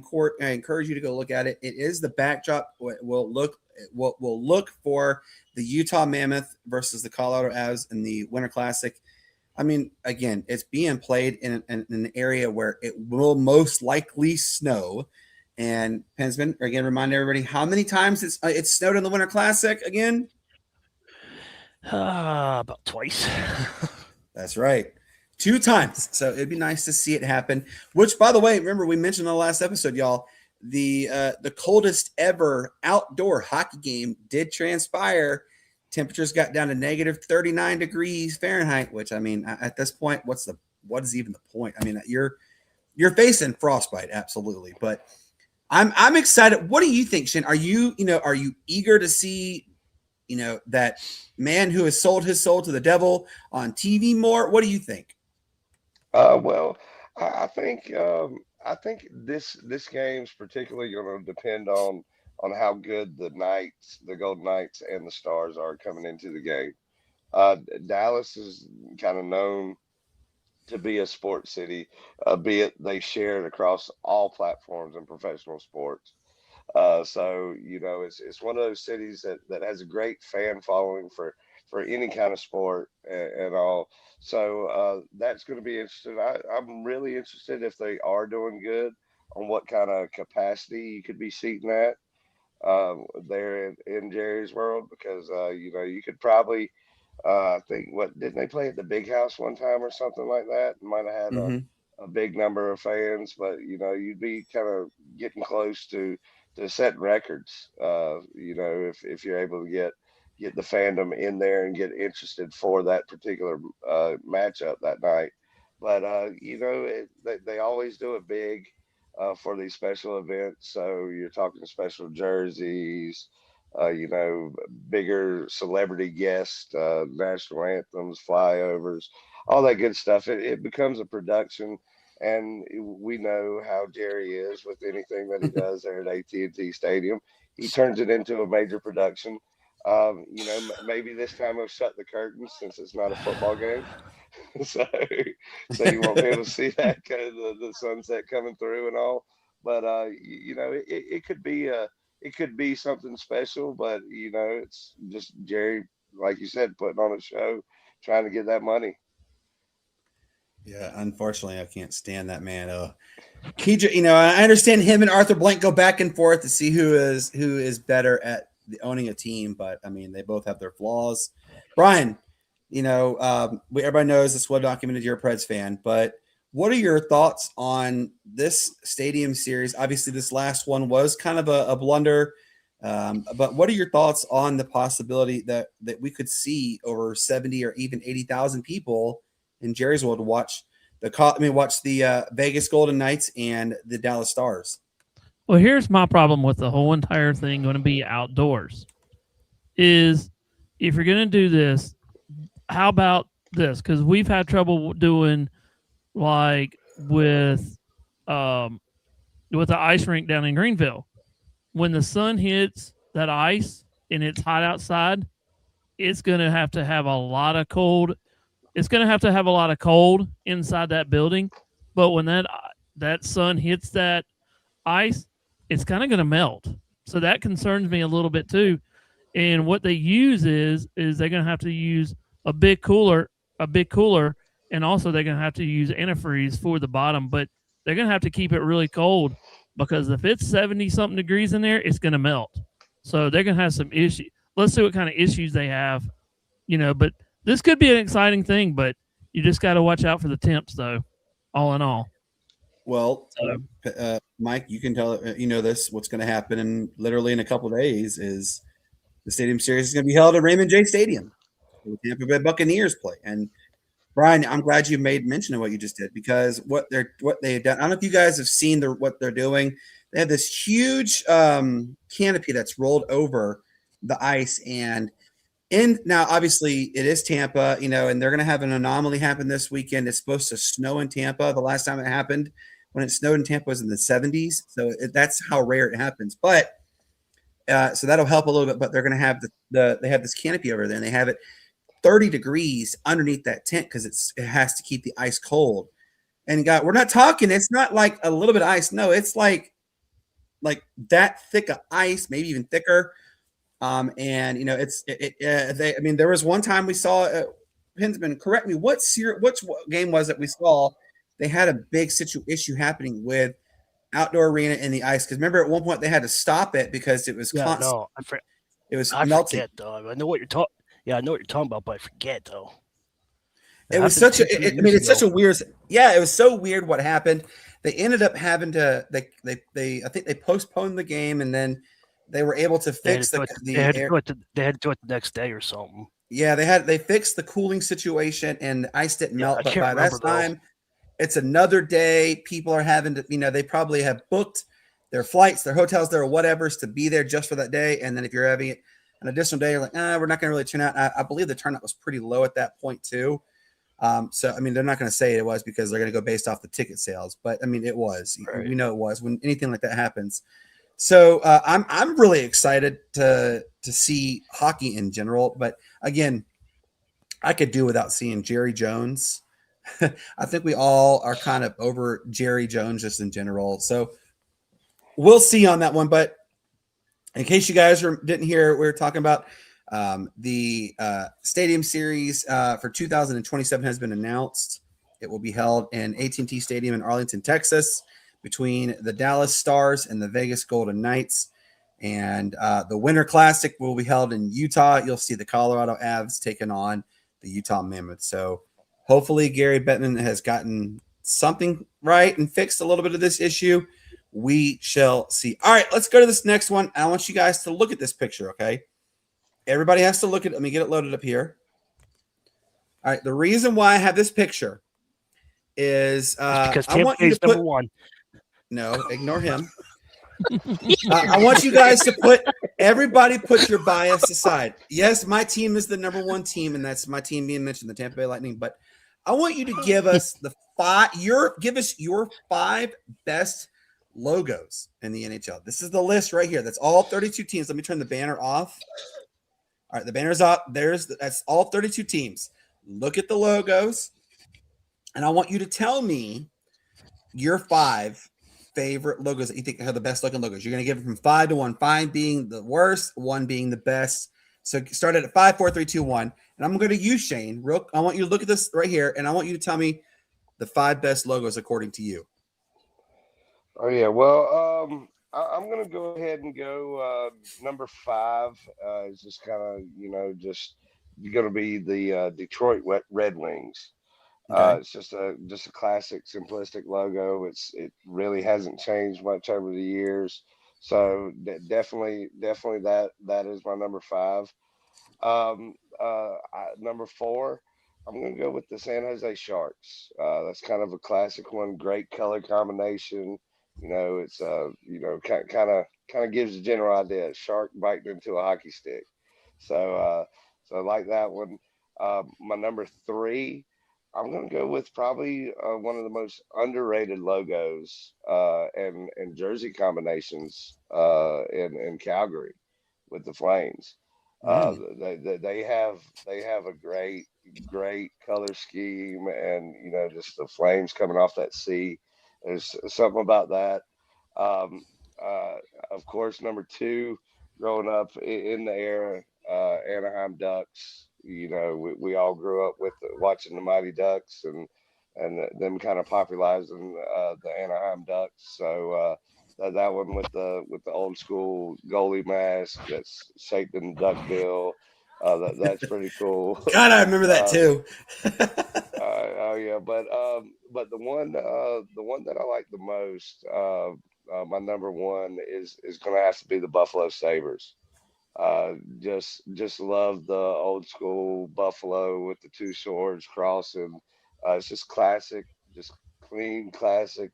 encourage you to go look at it. It is the backdrop. We'll look for the Utah Mammoth versus the Colorado Avs in the Winter Classic. I mean, again, it's being played in an area where it will most likely snow. And Pensman, again, remind everybody how many times it's snowed in the Winter Classic again? About twice. That's right. 2 times. So it'd be nice to see it happen. Which, by the way, remember we mentioned in the last episode, y'all, the coldest ever outdoor hockey game did transpire. Temperatures got down to negative 39 degrees Fahrenheit, which, I mean, at this point, what is even the point? I mean, you're facing frostbite, absolutely. But I'm excited. What do you think, Shane? Are you eager to see, that man who has sold his soul to the devil on TV more? What do you think? Well, I think this game's particularly going to depend on how good the Golden Knights and the Stars are coming into the game. Dallas is kind of known to be a sports city, be it they share it across all platforms in professional sports. So it's one of those cities that has a great fan following for any kind of sport and all. So that's going to be interesting. I'm really interested if they are doing good on what kind of capacity you could be seating at there in Jerry's world because you could probably I think what didn't they play at the Big House one time or something like that? Might have had Mm-hmm. a big number of fans, but you'd be kind of getting close to setting records. If you're able to get the fandom in there and get interested for that particular matchup that night. But they always do it big for these special events. So you're talking special jerseys, bigger celebrity guests, national anthems, flyovers, all that good stuff. It becomes a production, and we know how Jerry is with anything that he does there at AT&T Stadium. He turns it into a major production. Maybe this time he'll shut the curtains since it's not a football game. so, so you won't be able to see that kind of the sunset coming through and all. But it could be it could be something special. But it's just Jerry, like you said, putting on a show, trying to get that money. Yeah, unfortunately, I can't stand that man. I understand him and Arthur Blank go back and forth to see who is better at owning a team, but I mean, they both have their flaws. Bryan, everybody knows it's well documented you're a Preds fan, but what are your thoughts on this Stadium Series? Obviously, this last one was kind of a blunder, but what are your thoughts on the possibility that we could see over 70 or even 80,000 people in Jerry's world to watch the Vegas Golden Knights and the Dallas Stars? Well, here's my problem with the whole entire thing going to be outdoors. Is if you're going to do this, how about this? Because we've had trouble doing like with the ice rink down in Greenville. When the sun hits that ice and it's hot outside, it's going to have a lot of cold. It's going to have a lot of cold inside that building. But when that sun hits that ice, it's kind of going to melt. So that concerns me a little bit too. And what they use is they're going to have to use a big cooler, and also they're going to have to use antifreeze for the bottom. But they're going to have to keep it really cold because if it's 70-something degrees in there, it's going to melt. So they're going to have some issues. Let's see what kind of issues they have, But this could be an exciting thing, but you just got to watch out for the temps, though, all in all. Well, Mike, you can tell what's going to happen in a couple of days is the Stadium Series is going to be held at Raymond J. Stadium. The Tampa Bay Buccaneers play. And Bryan, I'm glad you made mention of what you just did because what they've done. I don't know if you guys have seen what they're doing. They have this huge canopy that's rolled over the ice, and now obviously it is Tampa, and they're going to have an anomaly happen this weekend. It's supposed to snow in Tampa. The last time it happened when it snowed in Tampa was in the 70s, so that's how rare it happens. But so that'll help a little bit. But they're going to have they have this canopy over there, and they have it 30 degrees underneath that tent because it has to keep the ice cold. And God, we're not talking. It's not like a little bit of ice. No, it's like that thick of ice, maybe even thicker. There was one time we saw Pinsman, correct me. What game was it we saw? They had a big issue happening with outdoor arena in the ice. Because remember, at one point they had to stop it because it was constant. No, it was melting. Forget, though. I know what you're talking. Yeah, I know what you're talking about, but I forget though. It was such a. It's such a weird. Yeah, it was so weird what happened. They ended up having to. I think they postponed the game, and then they were able to fix they had to do it the next day or something. Yeah, they fixed the cooling situation, and the ice didn't melt. But by that time, it's another day. People are having to. They probably have booked their flights, their hotels, their whatever's to be there just for that day. And then if you're having an additional day, you're like, we're not going to really turn out. I believe the turnout was pretty low at that point too. So, I mean, they're not going to say it was because they're going to go based off the ticket sales. But, I mean, it was. Right. We know it was when anything like that happens. So I'm really excited to see hockey in general. But, again, I could do without seeing Jerry Jones. I think we all are kind of over Jerry Jones just in general. So we'll see on that one. But in case you guys didn't hear, we were talking about the Stadium Series for 2027 has been announced. It will be held in AT&T Stadium in Arlington, Texas, between the Dallas Stars and the Vegas Golden Knights. And the Winter Classic will be held in Utah. You'll see the Colorado Avs taking on the Utah Mammoth. So hopefully Gary Bettman has gotten something right and fixed a little bit of this issue. We shall see. All right, let's go to this next one. I want you guys to look at this picture, okay? Everybody has to look at it. Let me get it loaded up here. All right, the reason why I have this picture is because I want Tampa you Bay's to put number one. No, ignore him. I want you guys to everybody put your bias aside. Yes, my team is the number one team, and that's my team being mentioned, the Tampa Bay Lightning. But I want you to give us give us your 5 best logos in the NHL. This is the list right here. That's all 32 teams. Let me turn the banner off. All right, the banner's up. That's all 32 teams. Look at the logos, and I want you to tell me your 5 favorite logos that you think have the best looking logos. You're going to give it from 5 to 1, 5 being the worst, 1 being the best. So start at 5, 4, 3, 2, 1. And I'm going to use Shane. I want you to look at this right here, and I want you to tell me the 5 best logos according to you. Oh yeah, well, I'm gonna go ahead and go number 5. Is just kind of just going to be the Detroit Red Wings. Okay. It's just a classic, simplistic logo. It really hasn't changed much over the years. So definitely that is my number 5. Number 4, I'm going to go with the San Jose Sharks. That's kind of a classic one. Great color combination. It's kind of gives a general idea. A shark biting into a hockey stick. So I like that one. My number 3, I'm going to go with probably one of the most underrated logos and jersey combinations in Calgary with the Flames. They have a great color scheme, and just the Flames coming off that sea. There's something about that. Of course, number 2, growing up in the era, Anaheim Ducks. We all grew up with watching the Mighty Ducks and them kind of popularizing the Anaheim Ducks. So that one with the old school goalie mask that's shaped in duck bill. That's pretty cool. God, I remember that too. Oh yeah, but the one that I like the most, my number 1 is going to have to be the Buffalo Sabres. Just love the old school buffalo with the 2 swords crossing. It's just classic, just clean, classic.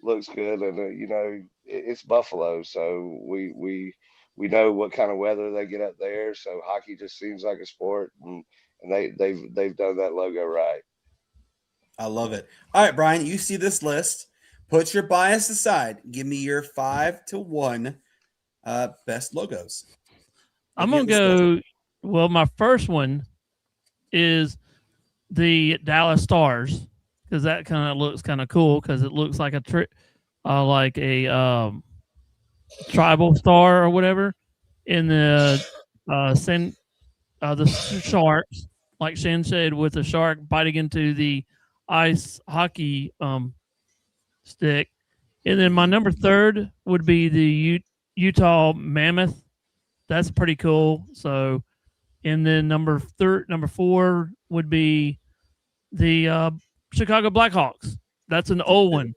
Looks good, and it's Buffalo, so we know what kind of weather they get up there. So hockey just seems like a sport, and they've done that logo right. I love it. All right, Brian, you see this list. Put your bias aside. Give me your 5 to 1 best logos. I'm going to go. Well, my first one is the Dallas Stars, because that kind of looks kind of cool, because it looks like a tribal star or whatever. In the Sharks, like Shan said, with the shark biting into the ice hockey stick. And then my number 3 would be the Utah Mammoth. That's pretty cool. So, and then number 4 would be the Chicago Blackhawks. That's an old one,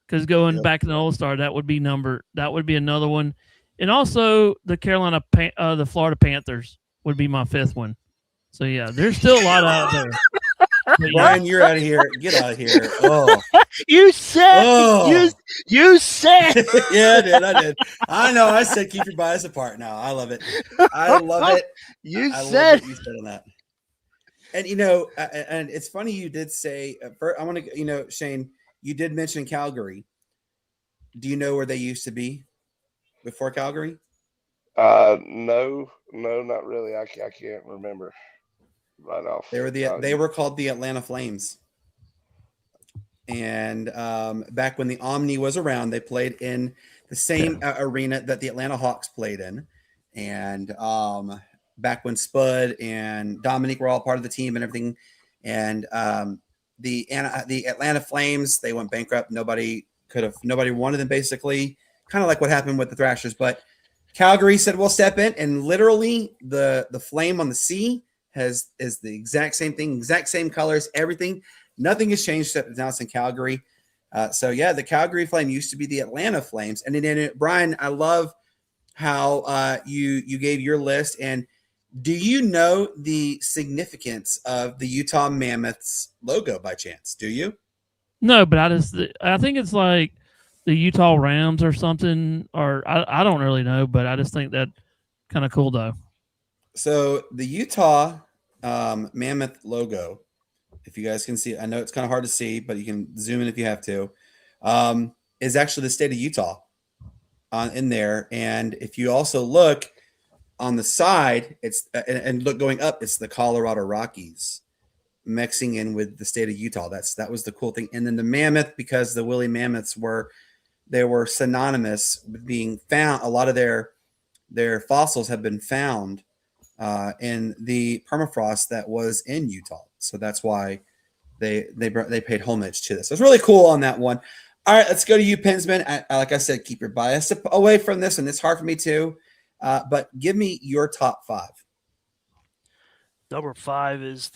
because going back to the Old Star, that would be another one. And also the the Florida Panthers would be my 5th one. So yeah, there's still a lot out there. Brian, you're out of here. Get out of here. Oh, you said. You said. Yeah, I did. I know. I said keep your bias apart. Now I love it. I love it. You I said. love what you said on that. And and it's funny you did say. I want to, Shane, you did mention Calgary. Do you know where they used to be before Calgary? No, not really. I can't remember right off. They were called the Atlanta Flames. And back when the Omni was around, they played in the same arena that the Atlanta Hawks played in. And back when Spud and Dominique were all part of the team and everything, and the Atlanta Flames, they went bankrupt. Nobody wanted them, basically, kind of like what happened with the Thrashers. But Calgary said, we'll step in, and literally the flame on the sea is the exact same thing, exact same colors, everything. Nothing has changed except now it's in Calgary. The Calgary Flame used to be the Atlanta Flames. And then, Bryan, I love how you gave your list. And do you know the significance of the Utah Mammoths logo by chance? Do you? No, but I think it's like the Utah Rams or something, or I don't really know, but I just think that kind of cool though. So the Utah Mammoth logo, if you guys can see, I know it's kind of hard to see, but you can zoom in if you have to, is actually the state of Utah in there. And if you also look on the side, it's and look going up, it's the Colorado Rockies mixing in with the state of Utah. That was the cool thing. And then the mammoth, because the woolly mammoths were synonymous with being found. A lot of their fossils have been found in the permafrost that was in Utah. So that's why they paid homage to this. So it's really cool on that one. All right, let's go to you, Pinsman. Like I said, keep your bias away from this, and it's hard for me too. But give me your top 5. Number 5 is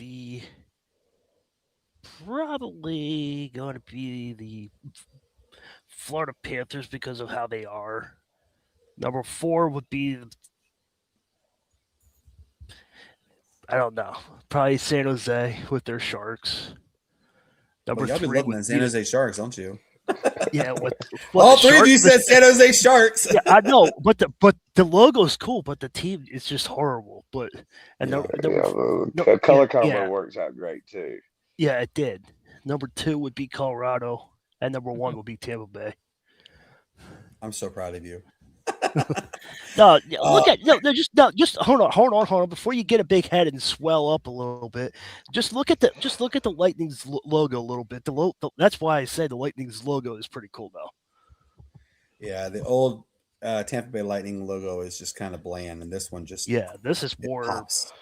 probably going to be the Florida Panthers because of how they are. Number 4 would be, I don't know, probably San Jose with their Sharks. Number 3 loving the San Jose Sharks, don't you? Yeah, all 3 of you said San Jose Sharks. Yeah, I know, but the logo's cool, but the team is just horrible. But the color combo works out great too. Yeah, it did. Number 2 would be Colorado, and number 1 would be Tampa Bay. I'm so proud of you. Just hold on. Before you get a big head and swell up a little bit, just look at the Lightning's logo a little bit. That's why I say the Lightning's logo is pretty cool, though. Yeah, the old Tampa Bay Lightning logo is just kind of bland, and this one just this is more pops.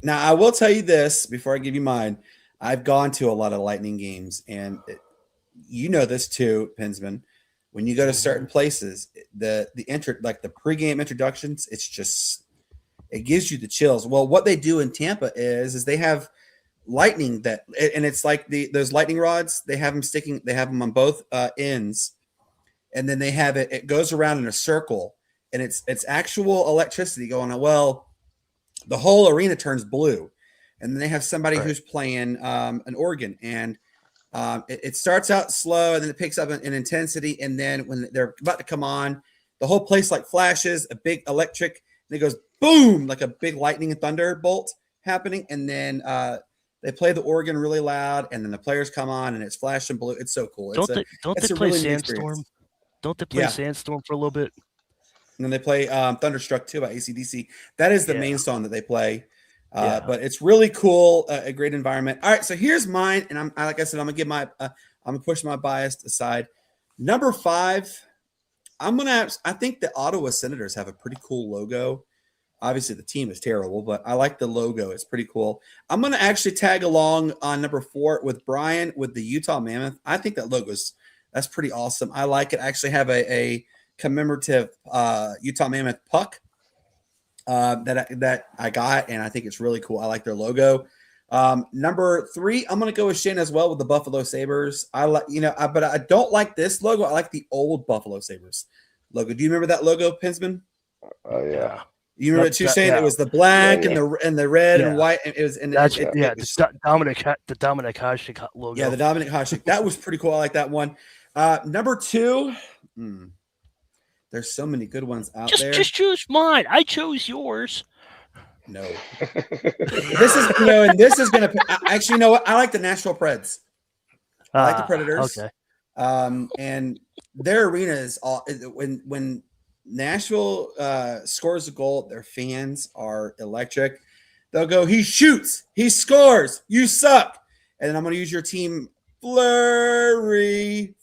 Now I will tell you this before I give you mine. I've gone to a lot of Lightning games, and you know this too, Pinsman. When you go to certain places, the pregame introductions, it gives you the chills. Well, what they do in Tampa is they have lightning and it's like those lightning rods. They have them on both ends, and then they have it goes around in a circle, and it's actual electricity going on. Well, the whole arena turns blue, and then they have somebody who's playing an organ, and it starts out slow, and then it picks up in intensity, and then when they're about to come on, the whole place like flashes, a big electric, and it goes boom, like a big lightning and thunderbolt happening, and then they play the organ really loud, and then the players come on, and it's flashing blue. It's so cool. Don't they play Sandstorm? Don't they play Sandstorm for a little bit? And then they play Thunderstruck too by AC/DC. That is the main song that they play. But it's really cool, a great environment. All right, so here's mine, and like I said, I'm gonna push my bias aside. Number 5, I think the Ottawa Senators have a pretty cool logo. Obviously, the team is terrible, but I like the logo. It's pretty cool. I'm gonna actually tag along on number 4 with Bryan with the Utah Mammoth. I think that that's pretty awesome. I like it. I actually have a commemorative Utah Mammoth puck that I got, and I think it's really cool. I like their logo. Number 3, I'm going to go with Shane as well with the Buffalo Sabres. But I don't like this logo. I like the old Buffalo Sabres logo. Do you remember that logo, Pinsman? Oh yeah. You remember it too, Shane? It was the black and the red and white. And it was the Dominic Hasek logo. Yeah, the Dominic Hasek. That was pretty cool. I like that one. Number 2. There's so many good ones out there. Just choose mine. I chose yours. No. This is, and this is going to actually, you know what? I like the Nashville Preds. I like the Predators. Okay. And their arena is all when Nashville scores a goal, their fans are electric. They'll go, he shoots, he scores, you suck. And then I'm going to use your team, Flurry.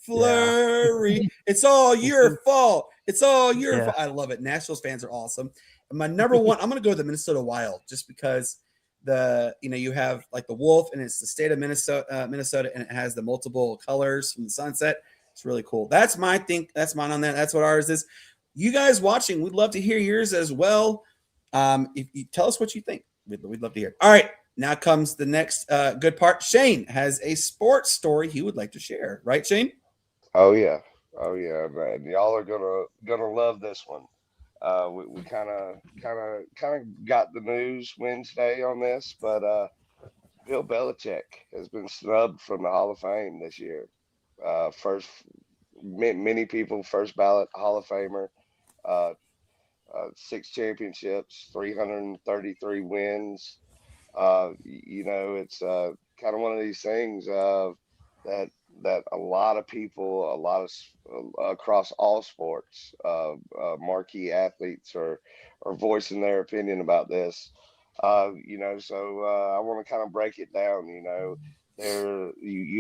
It's all your fault. It's all your fault. I love it. Nashville's fans are awesome. And my number one, I'm going to go with the Minnesota Wild just because you have like the wolf and it's the state of Minnesota, and it has the multiple colors from the sunset. It's really cool. That's mine on that. That's what ours is. You guys watching, we'd love to hear yours as well. If you tell us what you think, we'd love to hear. All right, now comes the next good part. Shane has a sports story he would like to share. Right, Shane? Oh yeah, man. Y'all are gonna love this one. We kind of got the news Wednesday on this, but Bill Belichick has been snubbed from the Hall of Fame this year. Many people first ballot Hall of Famer, 6 championships, 333 wins. It's kind of one of these things that a lot of people, across all sports, marquee athletes are voicing their opinion about this. So I want to kind of break it down. You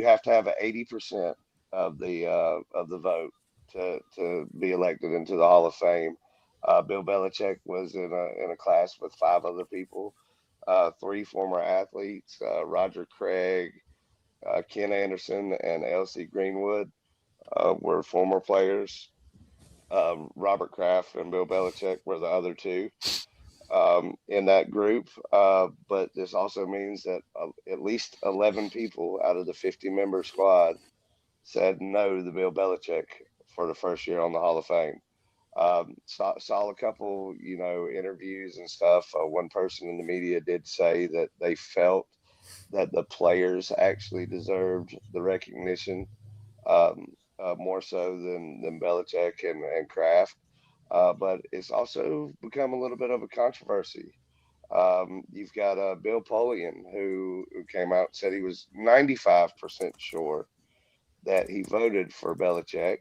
have to have 80% of the vote to be elected into the Hall of Fame. Bill Belichick was in a class with 5 other people, 3 former athletes, Roger Craig, Ken Anderson, and L.C. Greenwood were former players. Robert Kraft and Bill Belichick were the other 2 in that group. But this also means that at least 11 people out of the 50-member squad said no to Bill Belichick for the first year on the Hall of Fame. Saw a couple, interviews and stuff. One person in the media did say that they felt that the players actually deserved the recognition more so than Belichick and Kraft. But it's also become a little bit of a controversy. You've got Bill Polian, who came out and said he was 95% sure that he voted for Belichick,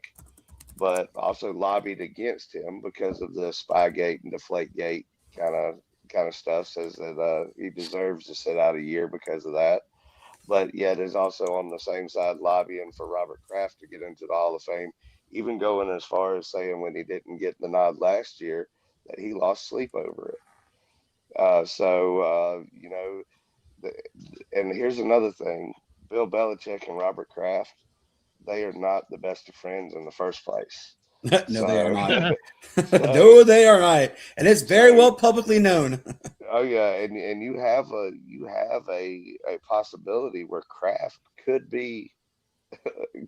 but also lobbied against him because of the Spygate and Deflategate kind of stuff. Says that he deserves to sit out a year because of that, but yet is also on the same side lobbying for Robert Kraft to get into the Hall of Fame, even going as far as saying when he didn't get the nod last year that he lost sleep over it. And here's another thing: Bill Belichick and Robert Kraft, they are not the best of friends in the first place. No, they are not. No, they are not, and it's very well publicly known. Oh yeah, and you have a possibility where Kraft could be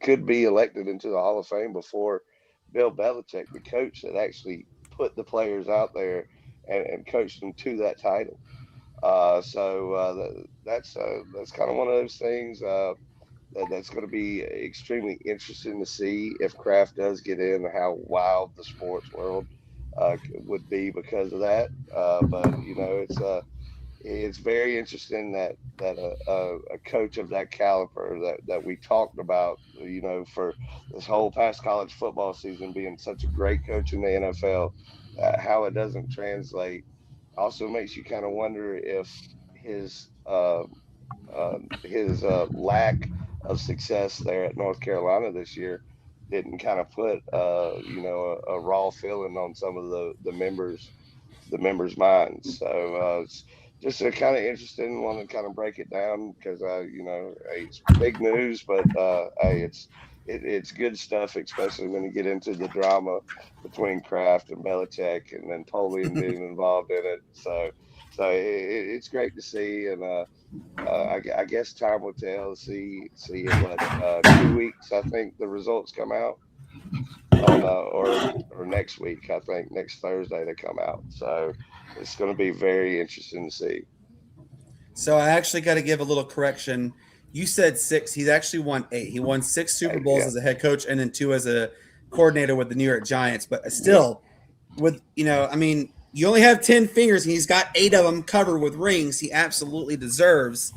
elected into the Hall of Fame before Bill Belichick, the coach that actually put the players out there and coached them to that title. That's kind of one of those things that's going to be extremely interesting to see if Kraft does get in, how wild the sports world would be because of that. But it's very interesting that a coach of that caliber that we talked about, for this whole past college football season, being such a great coach in the NFL, how it doesn't translate also makes you kind of wonder if his lack of success there at North Carolina this year didn't kind of put a raw feeling on some of the members' minds. So it's just a kind of interesting one to kind of break it down because it's big news, but it's good stuff, especially when you get into the drama between Kraft and Belichick, and then Polian being involved in it. So it's great to see, and I guess time will tell. See in 2 weeks, I think the results come out, or next week. I think next Thursday they come out. So it's going to be very interesting to see. So I actually got to give a little correction. You said 6. He's actually won 8. He won 6 Super Bowls as a head coach, and then 2 as a coordinator with the New York Giants. But still, with you only have 10 fingers and he's got 8 of them covered with rings. He absolutely deserves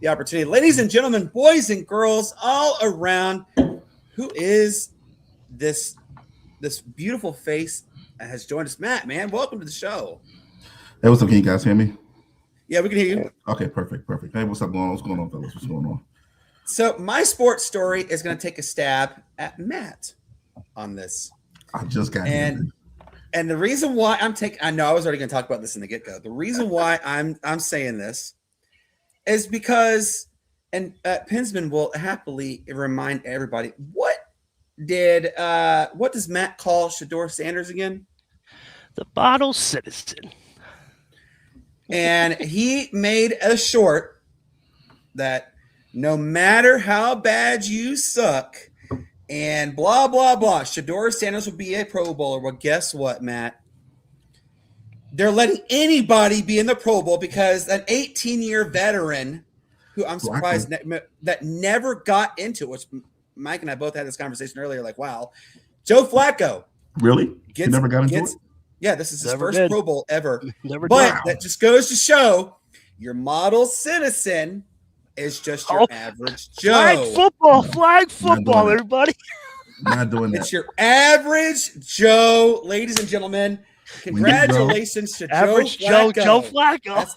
the opportunity. Ladies and gentlemen, boys and girls all around, who is this beautiful face that has joined us? Matt, man, welcome to the show. Hey, what's up? Can you guys hear me? Yeah, we can hear you. Okay, perfect. Hey, what's up? What's going on, fellas? What's going on? So my sports story is going to take a stab at Matt on this. I just got here. And the reason why I know I was already going to talk about this in the get-go. The reason why I'm saying this is because, and Pinsman will happily remind everybody, what does Matt call Shedeur Sanders again? The bottle citizen. And he made a short that no matter how bad you suck and blah, blah, blah, Shedeur Sanders will be a Pro Bowler. Well, guess what, Matt? They're letting anybody be in the Pro Bowl because an 18-year veteran who I'm surprised that never got into it, which Mike and I both had this conversation earlier, like, wow, Joe Flacco. Really? He never got into it? Yeah, this is his Never first did. Pro Bowl ever. Never But did. that just goes to show your model citizen is just your average Joe. Flag football, everybody. Not doing that. It's your average Joe, ladies and gentlemen. Congratulations to Average Joe Flacco. Joe Flacco.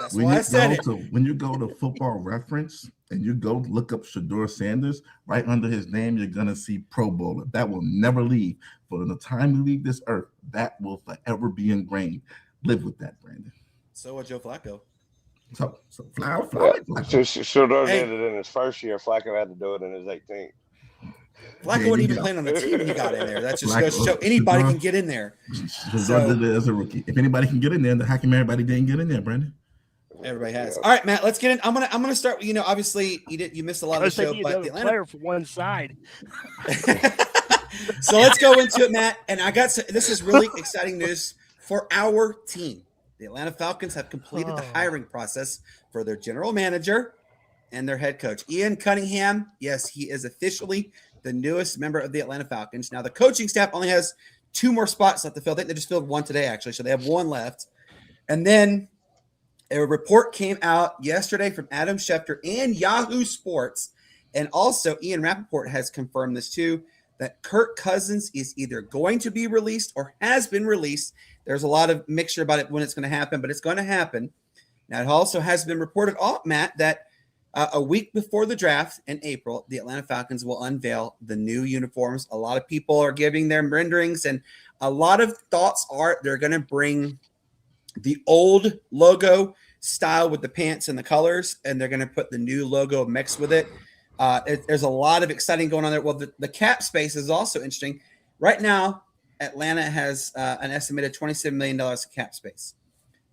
That's why I said it. When you go to Football Reference and you go look up Shedeur Sanders, right under his name, you're going to see Pro Bowler. That will never leave. For the time we leave this earth, that will forever be ingrained. Live with that, Brandon. So will Joe Flacco. So fly. Shedeur did it in his first year. Flacco had to do it in his 18th. Flacco wasn't even playing on the team when he got in there. That just goes to show anybody can get in there. Shedeur did it as a rookie. If anybody can get in there, then how come everybody didn't get in there, Brandon? Everybody has. All right, Matt, let's get in. I'm gonna start. Obviously you missed a lot of the show, but the Atlanta player for one side. So let's go into it, Matt. And this is really exciting news for our team. The Atlanta Falcons have completed the hiring process for their general manager and their head coach, Ian Cunningham. Yes, he is officially the newest member of the Atlanta Falcons. Now, the coaching staff only has 2 more spots left to fill. I think they just filled 1 today, actually, so they have 1 left. And then a report came out yesterday from Adam Schefter and Yahoo Sports, and also Ian Rappaport has confirmed this too, that Kirk Cousins is either going to be released or has been released. There's a lot of mixture about it when it's going to happen, but it's going to happen. Now, it also has been reported, Matt, that a week before the draft in April, the Atlanta Falcons will unveil the new uniforms. A lot of people are giving their renderings, and a lot of thoughts are they're going to bring the old logo style with the pants and the colors, and they're going to put the new logo mixed with it. There's a lot of exciting going on there. Well, the cap space is also interesting. Right now, Atlanta has an estimated $27 million of cap space.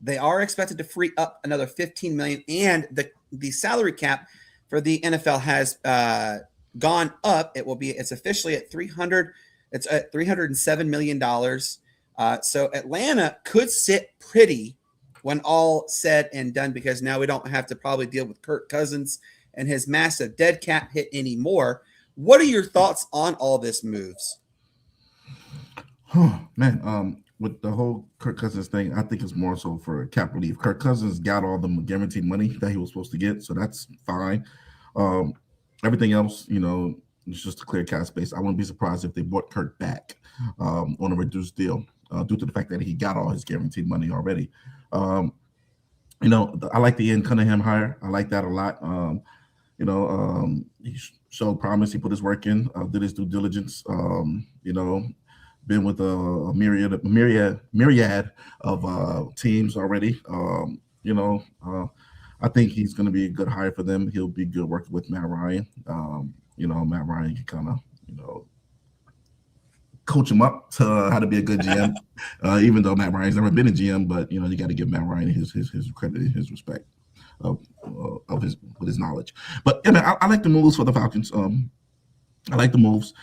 They are expected to free up another $15 million, and the salary cap for the NFL has gone up. It's officially at $300. It's at $307 million. So Atlanta could sit pretty when all said and done, because now we don't have to probably deal with Kirk Cousins and his massive dead cap hit anymore. What are your thoughts on all this moves? Oh, man, with the whole Kirk Cousins thing, I think it's more so for cap relief. Kirk Cousins got all the guaranteed money that he was supposed to get, so that's fine. Everything else, it's just a clear cap space. I wouldn't be surprised if they bought Kirk back on a reduced deal due to the fact that he got all his guaranteed money already. I like the Ian Cunningham hire. I like that a lot. He showed promise. He put his work in, did his due diligence. Been with a myriad of teams already. I think he's going to be a good hire for them. He'll be good working with Matt Ryan. Matt Ryan can kind of, coach him up to how to be a good GM. Even though Matt Ryan's never been a GM, but you got to give Matt Ryan his credit and his respect with his knowledge. But yeah, man, I like the moves for the Falcons. I like the moves.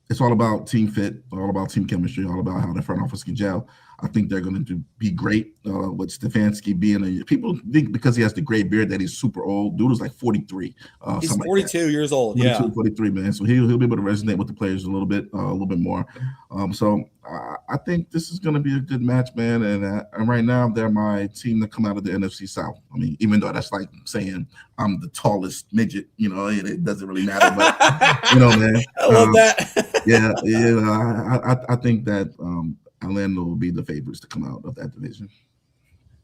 It's all about team fit, all about team chemistry, all about how the front office can gel. I think they're going to be great with Stefanski being people think because he has the gray beard that he's super old. Dude is like 43. He's 42 years old. 42, 43, man. So he'll be able to resonate with the players a little bit more. So I think this is going to be a good match, man. And right now, they're my team to come out of the NFC South. I mean, even though that's like saying I'm the tallest midget, it doesn't really matter. But man, I love that. I think that Atlanta will be the favorites to come out of that division.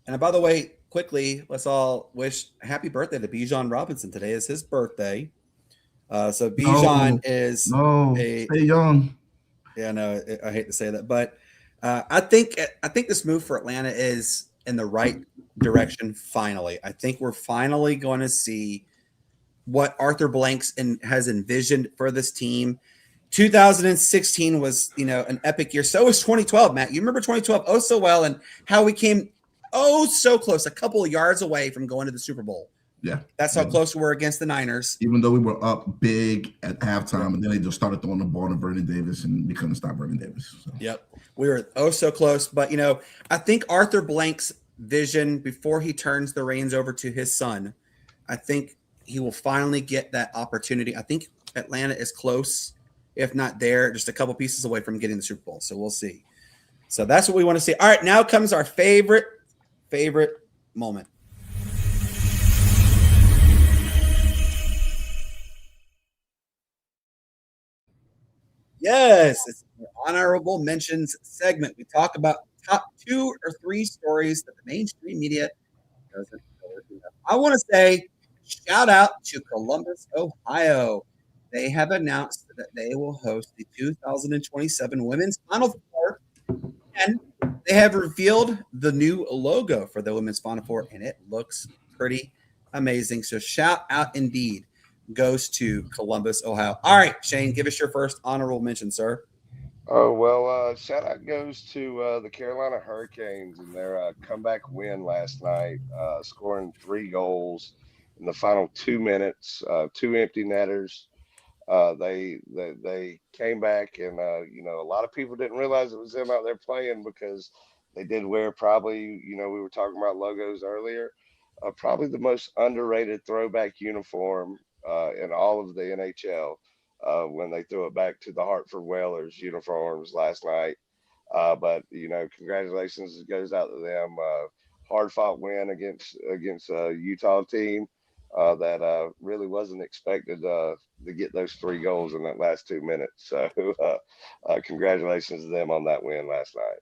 And by the way, quickly, let's all wish happy birthday to Bijan Robinson. Today is his birthday. So Bijan is stay young. Yeah, no, I hate to say that, but I think this move for Atlanta is in the right direction. Finally, I think we're finally going to see what Arthur Blanks has envisioned for this team. 2016 was, an epic year. So was 2012, Matt. You remember 2012 oh so well, and how we came so close, a couple of yards away from going to the Super Bowl. Yeah, that's how close we were against the Niners. Even though we were up big at halftime, and then they just started throwing the ball to Vernon Davis, and we couldn't stop Vernon Davis. So. Yep, we were so close. But I think Arthur Blank's vision before he turns the reins over to his son, I think he will finally get that opportunity. I think Atlanta is close, if not there, just a couple pieces away from getting the Super Bowl. So we'll see. So that's what we want to see. All right, now comes our favorite moment. Yes, it's the honorable mentions segment. We talk about top 2 or 3 stories that the mainstream media doesn't cover enough. I want to say shout out to Columbus, Ohio. They have announced that they will host the 2027 Women's Final Four, and they have revealed the new logo for the Women's Final Four, and it looks pretty amazing. So shout out indeed goes to Columbus, Ohio. All right, Shane, give us your first honorable mention, sir. Oh, well, shout out goes to the Carolina Hurricanes and their comeback win last night, scoring 3 goals in the final 2 minutes, 2 empty netters. They came back, and a lot of people didn't realize it was them out there playing because they did wear probably, we were talking about logos earlier, probably the most underrated throwback uniform in all of the NHL when they threw it back to the Hartford Whalers uniforms last night. But congratulations goes out to them. Hard fought win against a Utah team that really wasn't expected to get those 3 goals in that last 2 minutes. So congratulations to them on that win last night.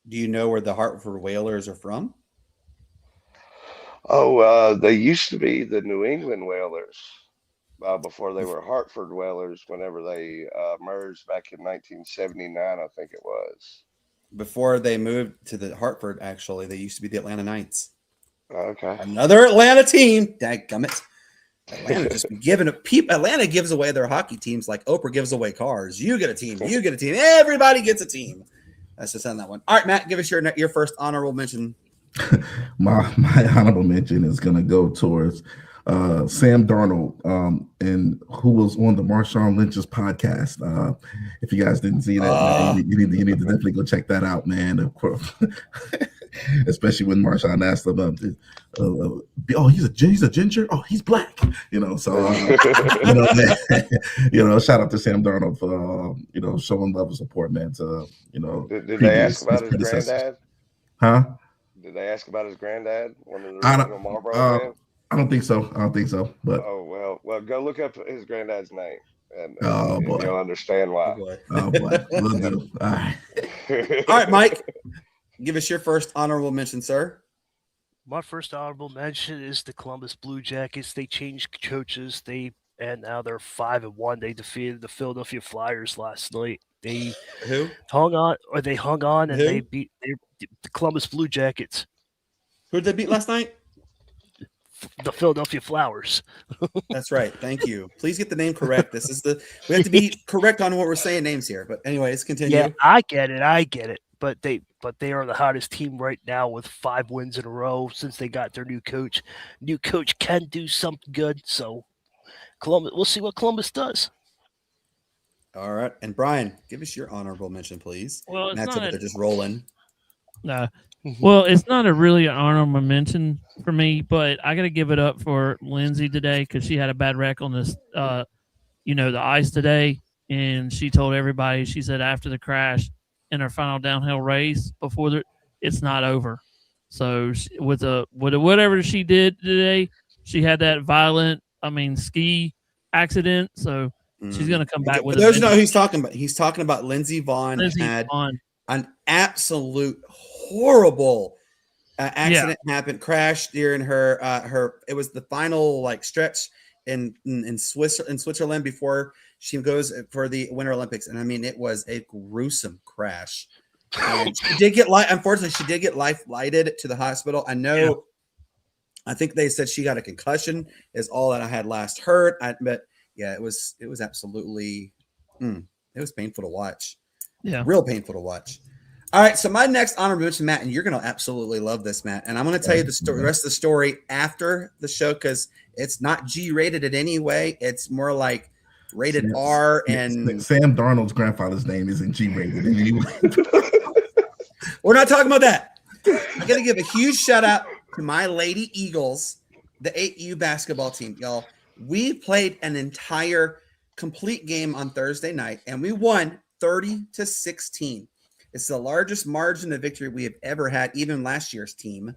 Do you know where the Hartford Whalers are from? Oh, they used to be the New England Whalers before they were Hartford Whalers, whenever they merged back in 1979, I think it was. Before they moved to the Hartford, actually, they used to be the Atlanta Knights. Okay. Another Atlanta team. Dadgummit. Atlanta just giving Atlanta gives away their hockey teams like Oprah gives away cars. You get a team. You get a team. Everybody gets a team. That's just on that one. All right, Matt, give us your first honorable mention. My honorable mention is going to go towards Sam Darnold, and who was on the Marshawn Lynch's podcast. If you guys didn't see that, man, you need to definitely go check that out, man. Of course, especially when Marshawn asked him, he's a ginger. Oh, he's black. So shout out to Sam Darnold for showing love and support, man. To did they ask about his granddad? Huh? Did they ask about his granddad? One of the original Marlboro fans? I don't think so. But well, go look up his granddad's name, and boy, you'll understand why. Oh boy, we'll do. All right. All right, Mike, give us your first honorable mention, sir. My first honorable mention is the Columbus Blue Jackets. They changed coaches. And now they're 5-1. They defeated the Philadelphia Flyers last night. They hung on, and they beat the Columbus Blue Jackets. Who did they beat last night? The Philadelphia Flowers. That's right. Thank you. Please get the name correct. We have to be correct on what we're saying names here. But anyways, continue. Yeah, I get it. But they are the hottest team right now with 5 wins in a row since they got their new coach. New coach can do something good. So Columbus, we'll see what Columbus does. All right. And Bryan, give us your honorable mention, please. Well, that's it. They're just rolling. No. Well, it's not a really honorable mention for me, but I got to give it up for Lindsay today because she had a bad wreck on this, the ice today. And she told everybody, she said after the crash, in her final downhill race before it's not over. So with whatever she did today, she had that violent, ski accident. So she's going to come back with. For those who know who he's talking about, he's talking about Lindsey Vonn. Lindsey had Vonn. an absolute horrible accident happened, crashed during her it was the final stretch in Switzerland before she goes for the Winter Olympics, and I mean it was a gruesome crash. And she did get unfortunately she did get life flighted to the hospital. I know. Yeah. I think they said she got a concussion is all that I had last heard. But yeah, it was absolutely it was painful to watch. Yeah, real painful to watch. All right, so my next honorable mention, Matt, and you're going to absolutely love this, Matt. And I'm going to tell you the rest of the story after the show because it's not G-rated in any way. It's more like rated R. And Sam Darnold's grandfather's name isn't G-rated in any way. We're not talking about that. I'm going to give a huge shout out to my Lady Eagles, the 8U basketball team, y'all. We played an entire complete game on Thursday night, and we won 30-16. It's the largest margin of victory we have ever had, even last year's team.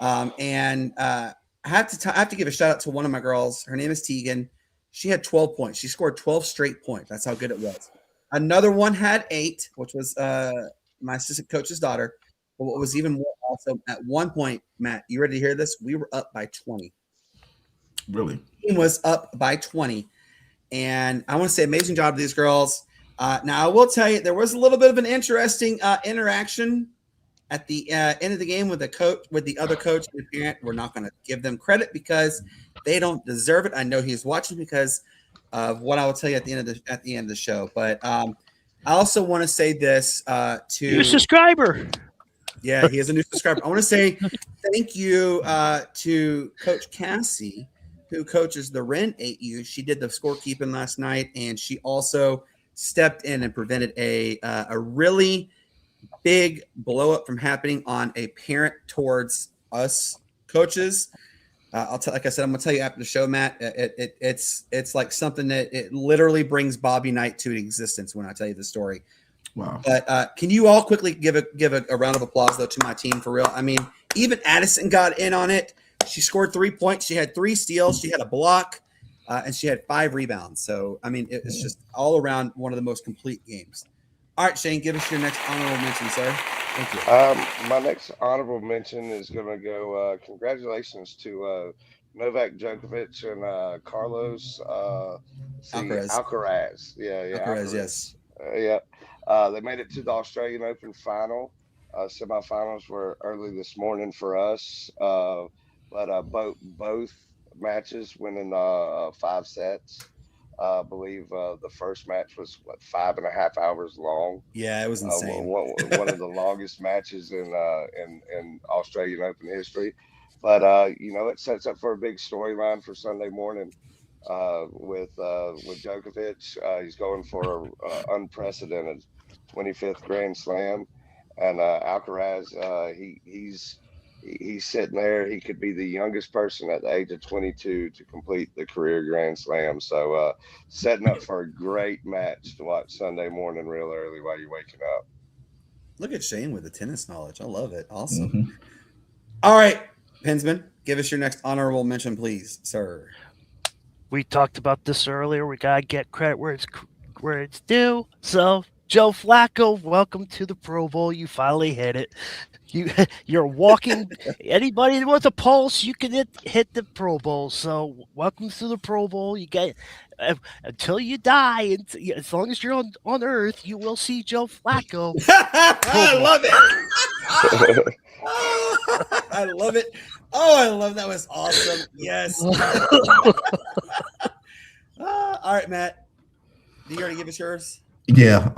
And I have to give a shout out to one of my girls. Her name is Tegan. She had 12 points. She scored 12 straight points. That's how good it was. Another one had 8, which was my assistant coach's daughter. But what was even more also at one point, Matt, you ready to hear this? We were up by 20. Really? The team was up by 20. And I want to say amazing job to these girls. Now, I will tell you, there was a little bit of an interesting interaction at the end of the game with the other coach and the parent. We're not going to give them credit because they don't deserve it. I know he's watching because of what I will tell you at the end of the show. But I also want to say this to new subscriber. Yeah, he is a new subscriber. I want to say thank you to Coach Cassie, who coaches the Wren 8U. She did the scorekeeping last night, and she also stepped in and prevented a really big blow up from happening on a parent towards us coaches. Like I said, I'm gonna tell you after the show, Matt. It's like something that it literally brings Bobby Knight to existence when I tell you the story. Wow. But can you all quickly give a round of applause though to my team for real? I mean, even Addison got in on it. She scored 3 points. She had 3 steals. She had a block. And she had 5 rebounds. So, I mean, it's just all around one of the most complete games. All right, Shane, give us your next honorable mention, sir. Thank you. My next honorable mention is going to go congratulations to Novak Djokovic and Carlos Alcaraz. Yeah, Alcaraz, yes. They made it to the Australian Open final. Semifinals were early this morning for us, but both matches winning 5 sets. I believe the first match was 5.5 hours long. Yeah, it was insane. One of the longest matches in Australian Open history. But it sets up for a big storyline for Sunday morning with Djokovic. He's going for an unprecedented 25th Grand Slam, and Alcaraz he's sitting there. He could be the youngest person at the age of 22 to complete the career Grand Slam. So setting up for a great match to watch Sunday morning real early while you're waking up. Look at Shane with the tennis knowledge. I love it. Awesome. Mm-hmm. All right, Pensman, give us your next honorable mention, please, sir. We talked about this earlier. We got to get credit where it's due. So, Joe Flacco, welcome to the Pro Bowl. You finally hit it. You're walking. Anybody that wants a pulse, you can hit the Pro Bowl. So welcome to the Pro Bowl. You get until you die, and as long as you're on Earth, you will see Joe Flacco. I love it. I love it. Oh, I love that. Was awesome. Yes. All right, Matt. Do you already give us yours? Yeah.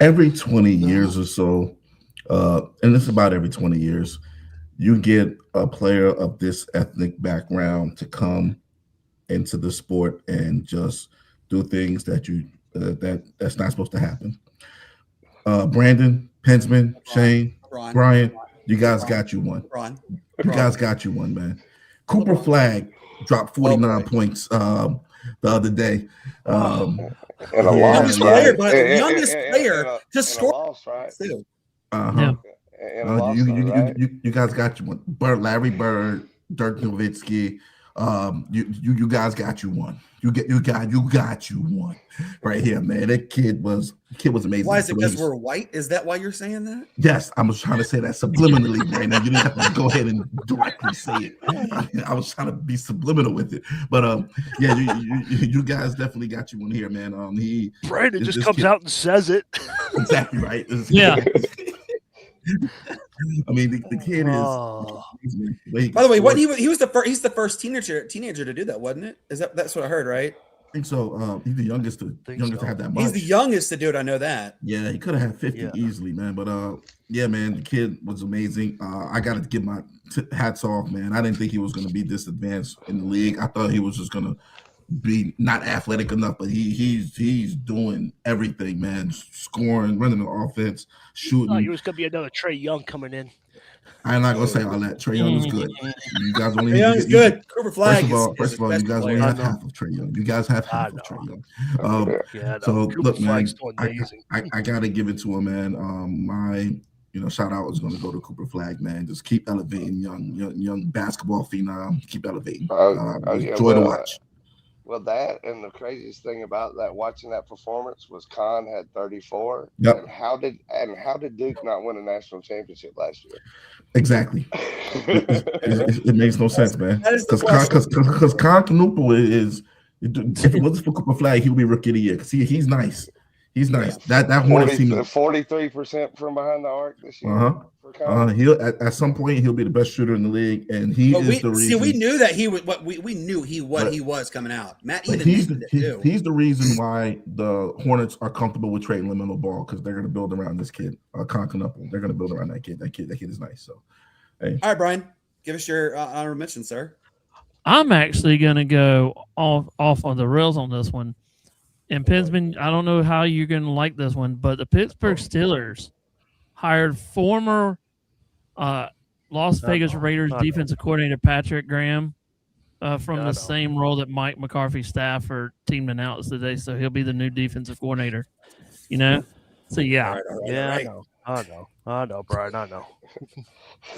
Every 20 years or so. And it's about every 20 years, you get a player of this ethnic background to come into the sport and just do things that that's not supposed to happen. Brandon, Pensman, Shane, Bryan, you guys got you one. You guys got you one, man. Cooper Flagg dropped 49 points the other day. And a Yeah, loss, youngest right? player, but And- youngest and- player and a- to and a score. loss, right? Too. Uh-huh. And a loss, right? You guys got you one. Larry Bird, Dirk Nowitzki. You guys got you one. You got you one right here, man. That kid was amazing. Why is it because we're white? Is that why you're saying that? Yes, I was trying to say that subliminally right now. You didn't have to go ahead and directly say it. I was trying to be subliminal with it. But yeah, you guys definitely got you one here, man. Brandon just comes out and says it. Exactly right. Yeah. I mean, the kid is. By the way, what he was the first. He's the first teenager to do that, wasn't it? That's what I heard, right? I think so. He's the youngest to have that much. He's the youngest to do it. I know that. Yeah, he could have had 50 easily, man. But yeah, man, the kid was amazing. I got to give my hats off, man. I didn't think he was going to be this advanced in the league. I thought he was just going to be not athletic enough, but he's doing everything, man. Scoring, running the offense, shooting. He was going to be another Trae Young coming in. I'm not gonna say all that. Trae Young is good. You guys only Trae Young is good. Cooper Flag First of all, you guys only have half of Trae Young. You guys have half of Trae Young. So look, man, I gotta give it to him, man. My shout out is gonna go to Cooper Flag, man. Just keep elevating young basketball phenom. Keep elevating. Joy to watch. Well, that and the craziest thing about that watching that performance was Khan had 34. Yep. And how did Duke not win a national championship last year? Exactly. it makes no sense, man. Because Khan Canupo is, if it wasn't for Cooper Flag, he would be rookie of the year. See, he's nice. He's nice. That Hornets team 43% from behind the arc this year. He'll at some point he'll be the best shooter in the league, and the reason. See, we knew that he would. We knew he was coming out. Matt even mentioned it too. He's the reason why the Hornets are comfortable with trading LaMelo Ball, because they're going to build around this kid, Khan Canupo. They're going to build around that kid. That kid is nice. So, hey. All right, Brian, give us your honorable mention, sir. I'm actually going to go off on the rails on this one. And Pinsman, I don't know how you're going to like this one, but the Pittsburgh Steelers hired former Las Vegas Raiders defensive coordinator Patrick Graham from the same role that Mike McCarthy's staff are team announced today. So he'll be the new defensive coordinator. So yeah. I know, Brian. I know.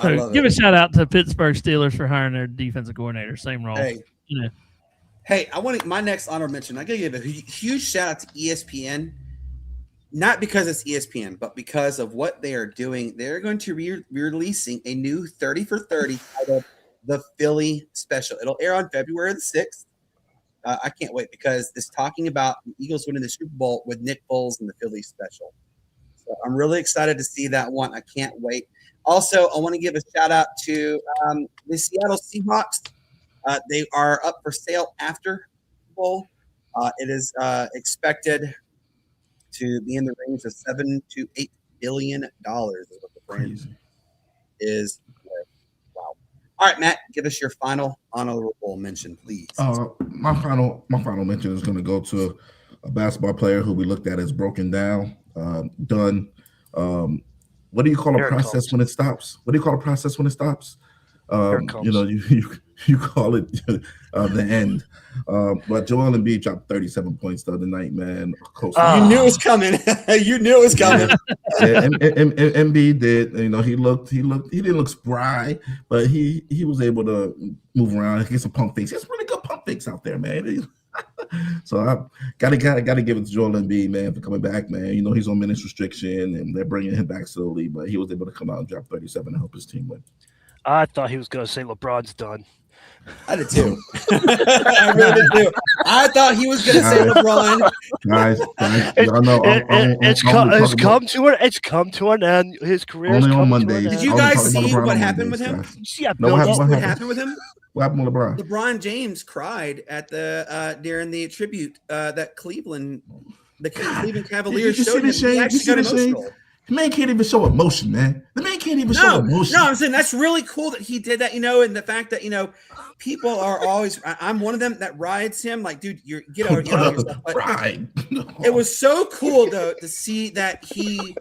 So give a shout out to Pittsburgh Steelers for hiring their defensive coordinator. Same role. Hey, I want my next honorable mention. I gotta give a huge shout out to ESPN, not because it's ESPN, but because of what they are doing. They're going to be releasing a new 30 for 30 titled The Philly Special. It'll air on February the 6th. I can't wait because it's talking about the Eagles winning the Super Bowl with Nick Foles and the Philly Special. So I'm really excited to see that one. I can't wait. Also, I want to give a shout out to the Seattle Seahawks. They are up for sale after Bowl. It is expected to be in the range of $7 to $8 billion. Is what the brand is worth. Wow! All right, Matt, give us your final honorable mention, please. My final mention is going to go to a basketball player who we looked at as broken down, done. What do you call a process when it stops? What do you call a process when it stops? You call it the end. But Joel Embiid dropped 37 points the other night, man. You knew it was coming. You knew it was coming. Embiid did. He didn't look spry, but he was able to move around, get some pump fakes. He has really good pump fakes out there, man. So I gotta give it to Joel Embiid, man, for coming back, man. He's on minutes restriction, and they're bringing him back slowly, but he was able to come out and drop 37 and help his team win. I thought he was going to say LeBron's done. I did too. I really did too. I thought he was going to say LeBron. Guys, y'all know it's come to an end. His career only on Mondays. Did you guys see what happened with him? What happened with him? What happened with LeBron? LeBron James cried at the during the tribute that Cleveland Cavaliers showed him. He actually got emotional. The man can't even show emotion, man. The man can't even show emotion. No, I'm saying that's really cool that he did that, and the fact that, people are always, I'm one of them that rides him. Like, dude, get over yourself. Right. It was so cool, though, to see that he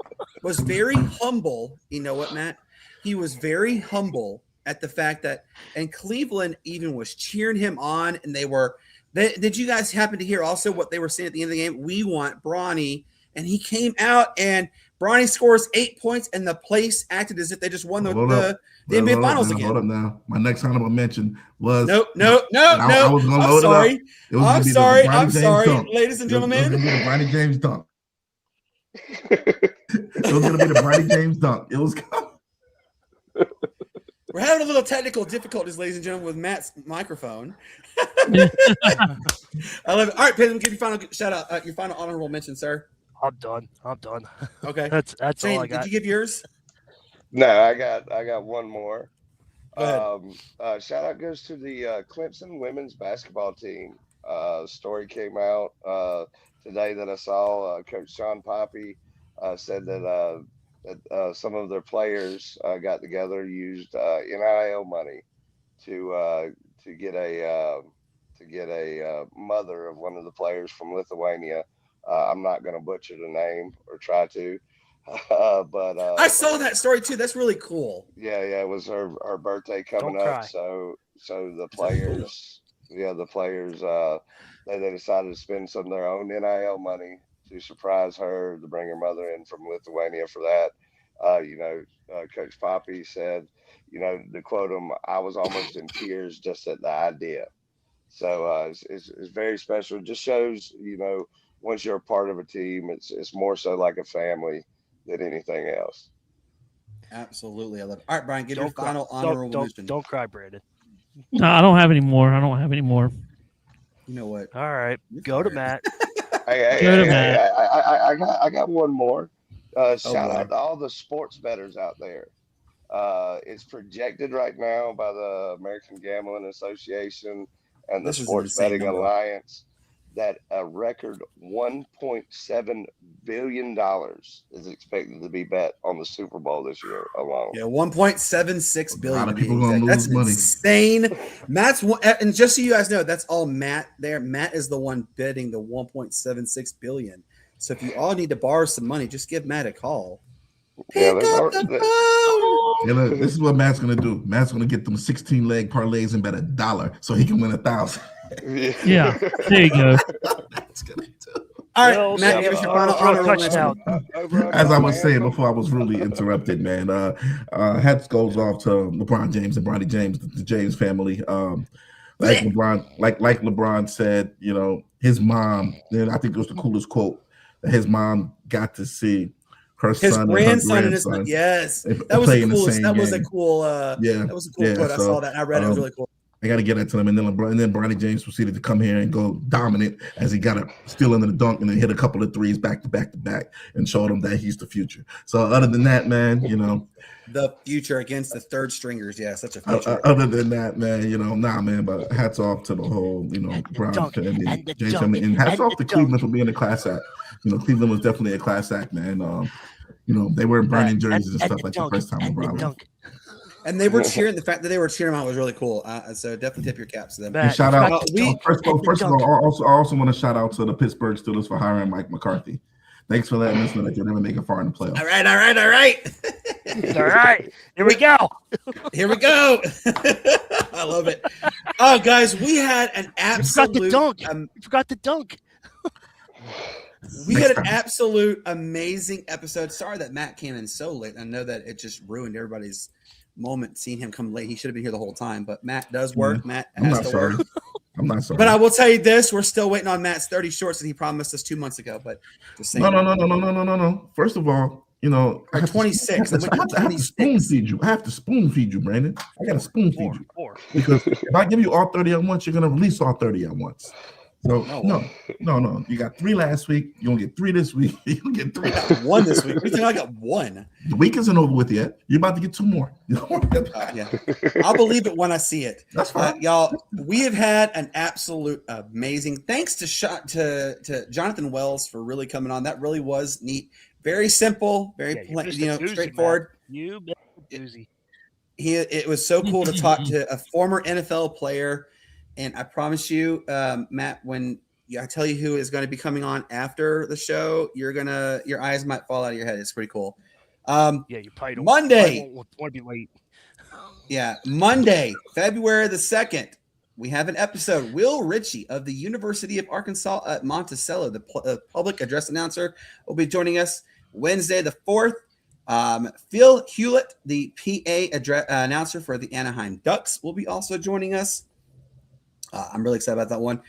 was very humble. You know what, Matt? He was very humble at the fact that, and Cleveland even was cheering him on, and they were Did you guys happen to hear also what they were saying at the end of the game? We want Bronny, and he came out and Bronny scores 8 points, and the place acted as if they just won the NBA Finals again. Hold up now. My next honorable mention was no. I was gonna load sorry. It up. I'm sorry, ladies and gentlemen. It was gonna be the Bronny James dunk. It was gonna be the Bronny James dunk. It was coming. We're having a little technical difficulties, ladies and gentlemen, with Matt's microphone. I love it. All right, Peyton, give your final shout out, your final honorable mention, sir. I'm done. Okay, that's Shane, all I got. Did you give yours? No, I got one more. Go ahead. Shout out goes to the Clemson women's basketball team. Story came out today that I saw. Coach Sean Poppy said that some of their players got together, used NIL money to get a mother of one of the players from Lithuania. I'm not going to butcher the name or try to, but I saw that story too. That's really cool. Yeah, it was her birthday coming up. So the players, they decided to spend some of their own NIL money to surprise her, to bring her mother in from Lithuania for that. Coach Poppy said, to quote him, I was almost in tears just at the idea. So it's very special. It just shows, once you're a part of a team, it's more so like a family than anything else. Absolutely. I love it. All right, Brian, give your final honorable mention. Don't cry, Brandon. No, I don't have any more. You know what? All right, go to Matt. I got one more. Shout out to all the sports bettors out there. It's projected right now by the American Gambling Association and the Sports Betting Alliance that a record $1.7 billion is expected to be bet on the Super Bowl this year alone. Yeah, $1.76 billion. A lot of people going to lose money. Insane. Matt's one, and just so you guys know, that's all Matt there. Matt is the one bidding the $1.76 billion. So if you all need to borrow some money, just give Matt a call. Pick up the phone. Yeah, look, this is what Matt's gonna do. Matt's gonna get them 16-leg parlays and bet $1 so he can win 1,000. Yeah, there you go. That's gonna do. All right, Matt, give us your final honorable mention. As I was saying before, I was really interrupted, man. Hats goes off to LeBron James and Bronny James, the James family. Like LeBron said, his mom. And I think it was the coolest quote that his mom got to see. His grandson and his yes, that was the coolest. That was a cool. That was a cool quote. I saw that. I read it. It was really cool. I got to get that to them, and then Bronny James proceeded to come here and go dominant as he got still under the dunk and then hit a couple of threes back to back and showed them that he's the future. So other than that, man, the future against the third stringers. Yeah, such a future. Other than that, man, man. But hats off to the whole, Browns and James family, and hats off to Cleveland for being a class act. Cleveland was definitely a class act, man. They were burning jerseys and stuff like the first time around. And they were cheering. The fact that they were cheering him out was really cool. So definitely tip your caps to them. And shout out. First of all, I also want to shout out to the Pittsburgh Steelers for hiring Mike McCarthy. Thanks for letting us know that you'll never make it far in the playoffs. All right. All right. Here we go. I love it. Oh, guys, we had an absolute. You forgot the dunk. We had an absolute amazing episode. Sorry that Matt came in so late. I know that it just ruined everybody's moment seeing him come late. He should have been here the whole time, but Matt does work. Yeah, Matt I'm has not to sorry. work. I'm not sorry. But I will tell you this: we're still waiting on Matt's 30 shorts that he promised us 2 months ago. But No. First of all, or 26. I have to spoon feed you. I have to spoon feed you, Brandon. I got to spoon feed you because if I give you all 30 at once, you're gonna release all 30 at once. So no. You got 3 last week. You don't get 3 this week. You don't get 3. I got 1 this week. We think I got 1. The week isn't over with yet. You're about to get 2 more. Yeah, I'll believe it when I see it. That's fine, y'all. We have had an absolute amazing. Thanks to Jonathan Wells for really coming on. That really was neat. Very simple. Very straightforward. You doozy. It was so cool to talk to a former NFL player. And I promise you, Matt, when I tell you who is going to be coming on after the show, your eyes might fall out of your head. It's pretty cool. You probably don't. Monday. Want to be late. Yeah, Monday, February the 2nd. we have an episode. Will Ritchie of the University of Arkansas at Monticello, the public address announcer, will be joining us Wednesday the 4th. Phil Hewlett, the PA announcer for the Anaheim Ducks, will be also joining us. I'm really excited about that one.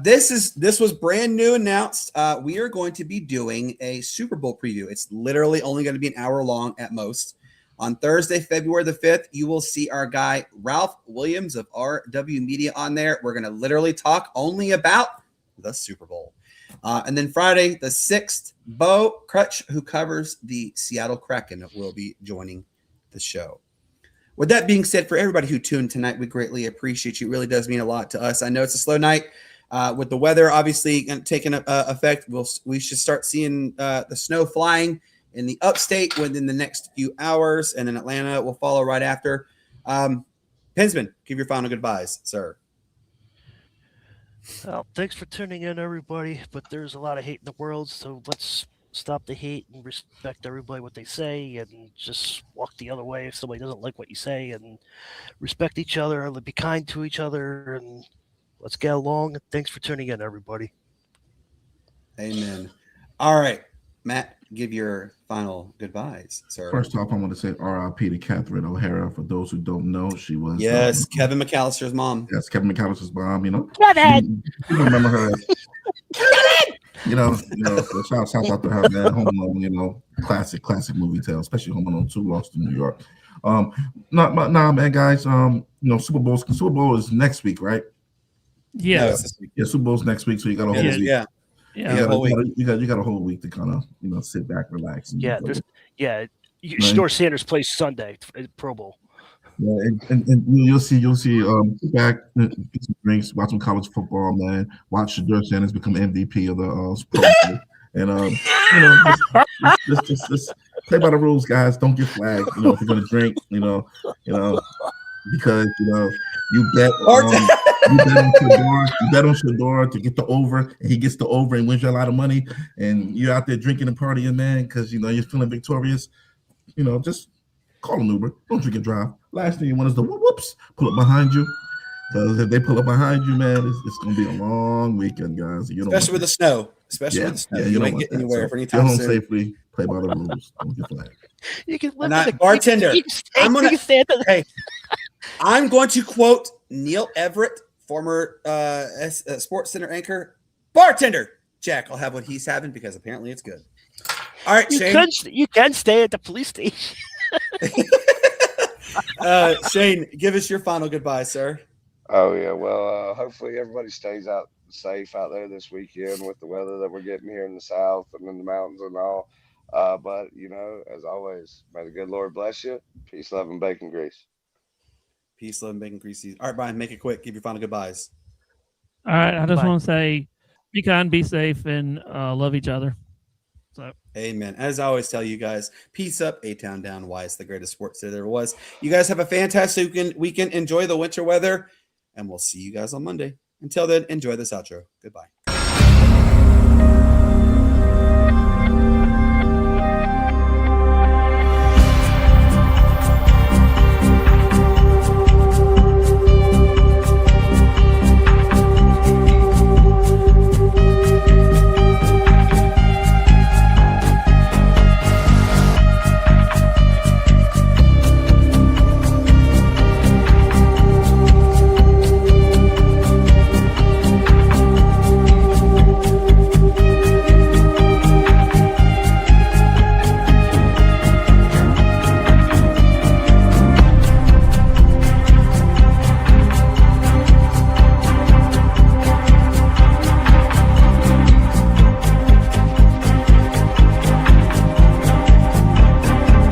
This was brand new announced. We are going to be doing a Super Bowl preview. It's literally only going to be an hour long at most. On Thursday, February the 5th, you will see our guy Ralph Williams of RW Media on there. We're going to literally talk only about the Super Bowl. And then Friday the 6th, Bo Crutch, who covers the Seattle Kraken, will be joining the show. With that being said, for everybody who tuned tonight, we greatly appreciate you. It really does mean a lot to us. I know it's a slow night. With the weather obviously taking effect, we should start seeing the snow flying in the upstate within the next few hours, and then Atlanta will follow right after. Pensman, give your final goodbyes, sir. Well, thanks for tuning in, everybody. But there's a lot of hate in the world, so let's stop the hate and respect everybody what they say, and just walk the other way if somebody doesn't like what you say, and respect each other and be kind to each other, and let's get along. Thanks for tuning in, everybody. Amen. All right, Matt, give your final goodbyes, sir. First off, I want to say RIP to Catherine O'Hara. For those who don't know, she was Kevin McAllister's mom. Yes, Kevin McAllister's mom. You know, Kevin. You remember her? Kevin. You know. So shout out to her, man. Home Alone, you know, classic movie tale, especially Home Alone 2, Lost in New York. Man, guys. You know, Super Bowl is next week, right? Yeah. Yeah, Super Bowl's next week, so you got a whole week. Yeah. You got a whole week to kind of, you know, sit back, relax. And Shedeur Sanders plays Sunday Pro Bowl. Yeah, and you'll see sit back, get some drinks, watch some college football, man. Watch Shedeur Sanders become MVP of the Pro Bowl, and you know, just play by the rules, guys. Don't get flagged. You know, if you're gonna drink, you know, because you know you bet on Shedeur to get the over, and he gets the over and wins you a lot of money, and you're out there drinking and partying, man, because you know you're feeling victorious. You know, just call an Uber. Don't drink and drive. Last thing you want is the whoops pull up behind you, because if they pull up behind you, man, it's going to be a long weekend, guys. Especially with the snow. You don't get anywhere for any time. Get home safely. Play by the rules. Don't get flagged. You can bartender. I'm going to quote Neil Everett, former Sports Center anchor. Bartender, Jack, I'll have what he's having because apparently it's good. All right, Shane. You can stay at the police station. Shane, give us your final goodbye, sir. Oh yeah, well, hopefully everybody stays out safe out there this weekend with the weather that we're getting here in the South and in the mountains and all. But you know, as always, may the good Lord bless you. Peace, love, and bacon grease. Peace, love, and bacon grease. All right, Brian, make it quick. Give your final goodbyes. All right, I just want to say, be kind, be safe, and love each other. So, amen. As I always tell you guys, peace up, A-Town down. Why it's the greatest sports city there was. You guys have a fantastic weekend. Enjoy the winter weather, and we'll see you guys on Monday. Until then, enjoy this outro. Goodbye.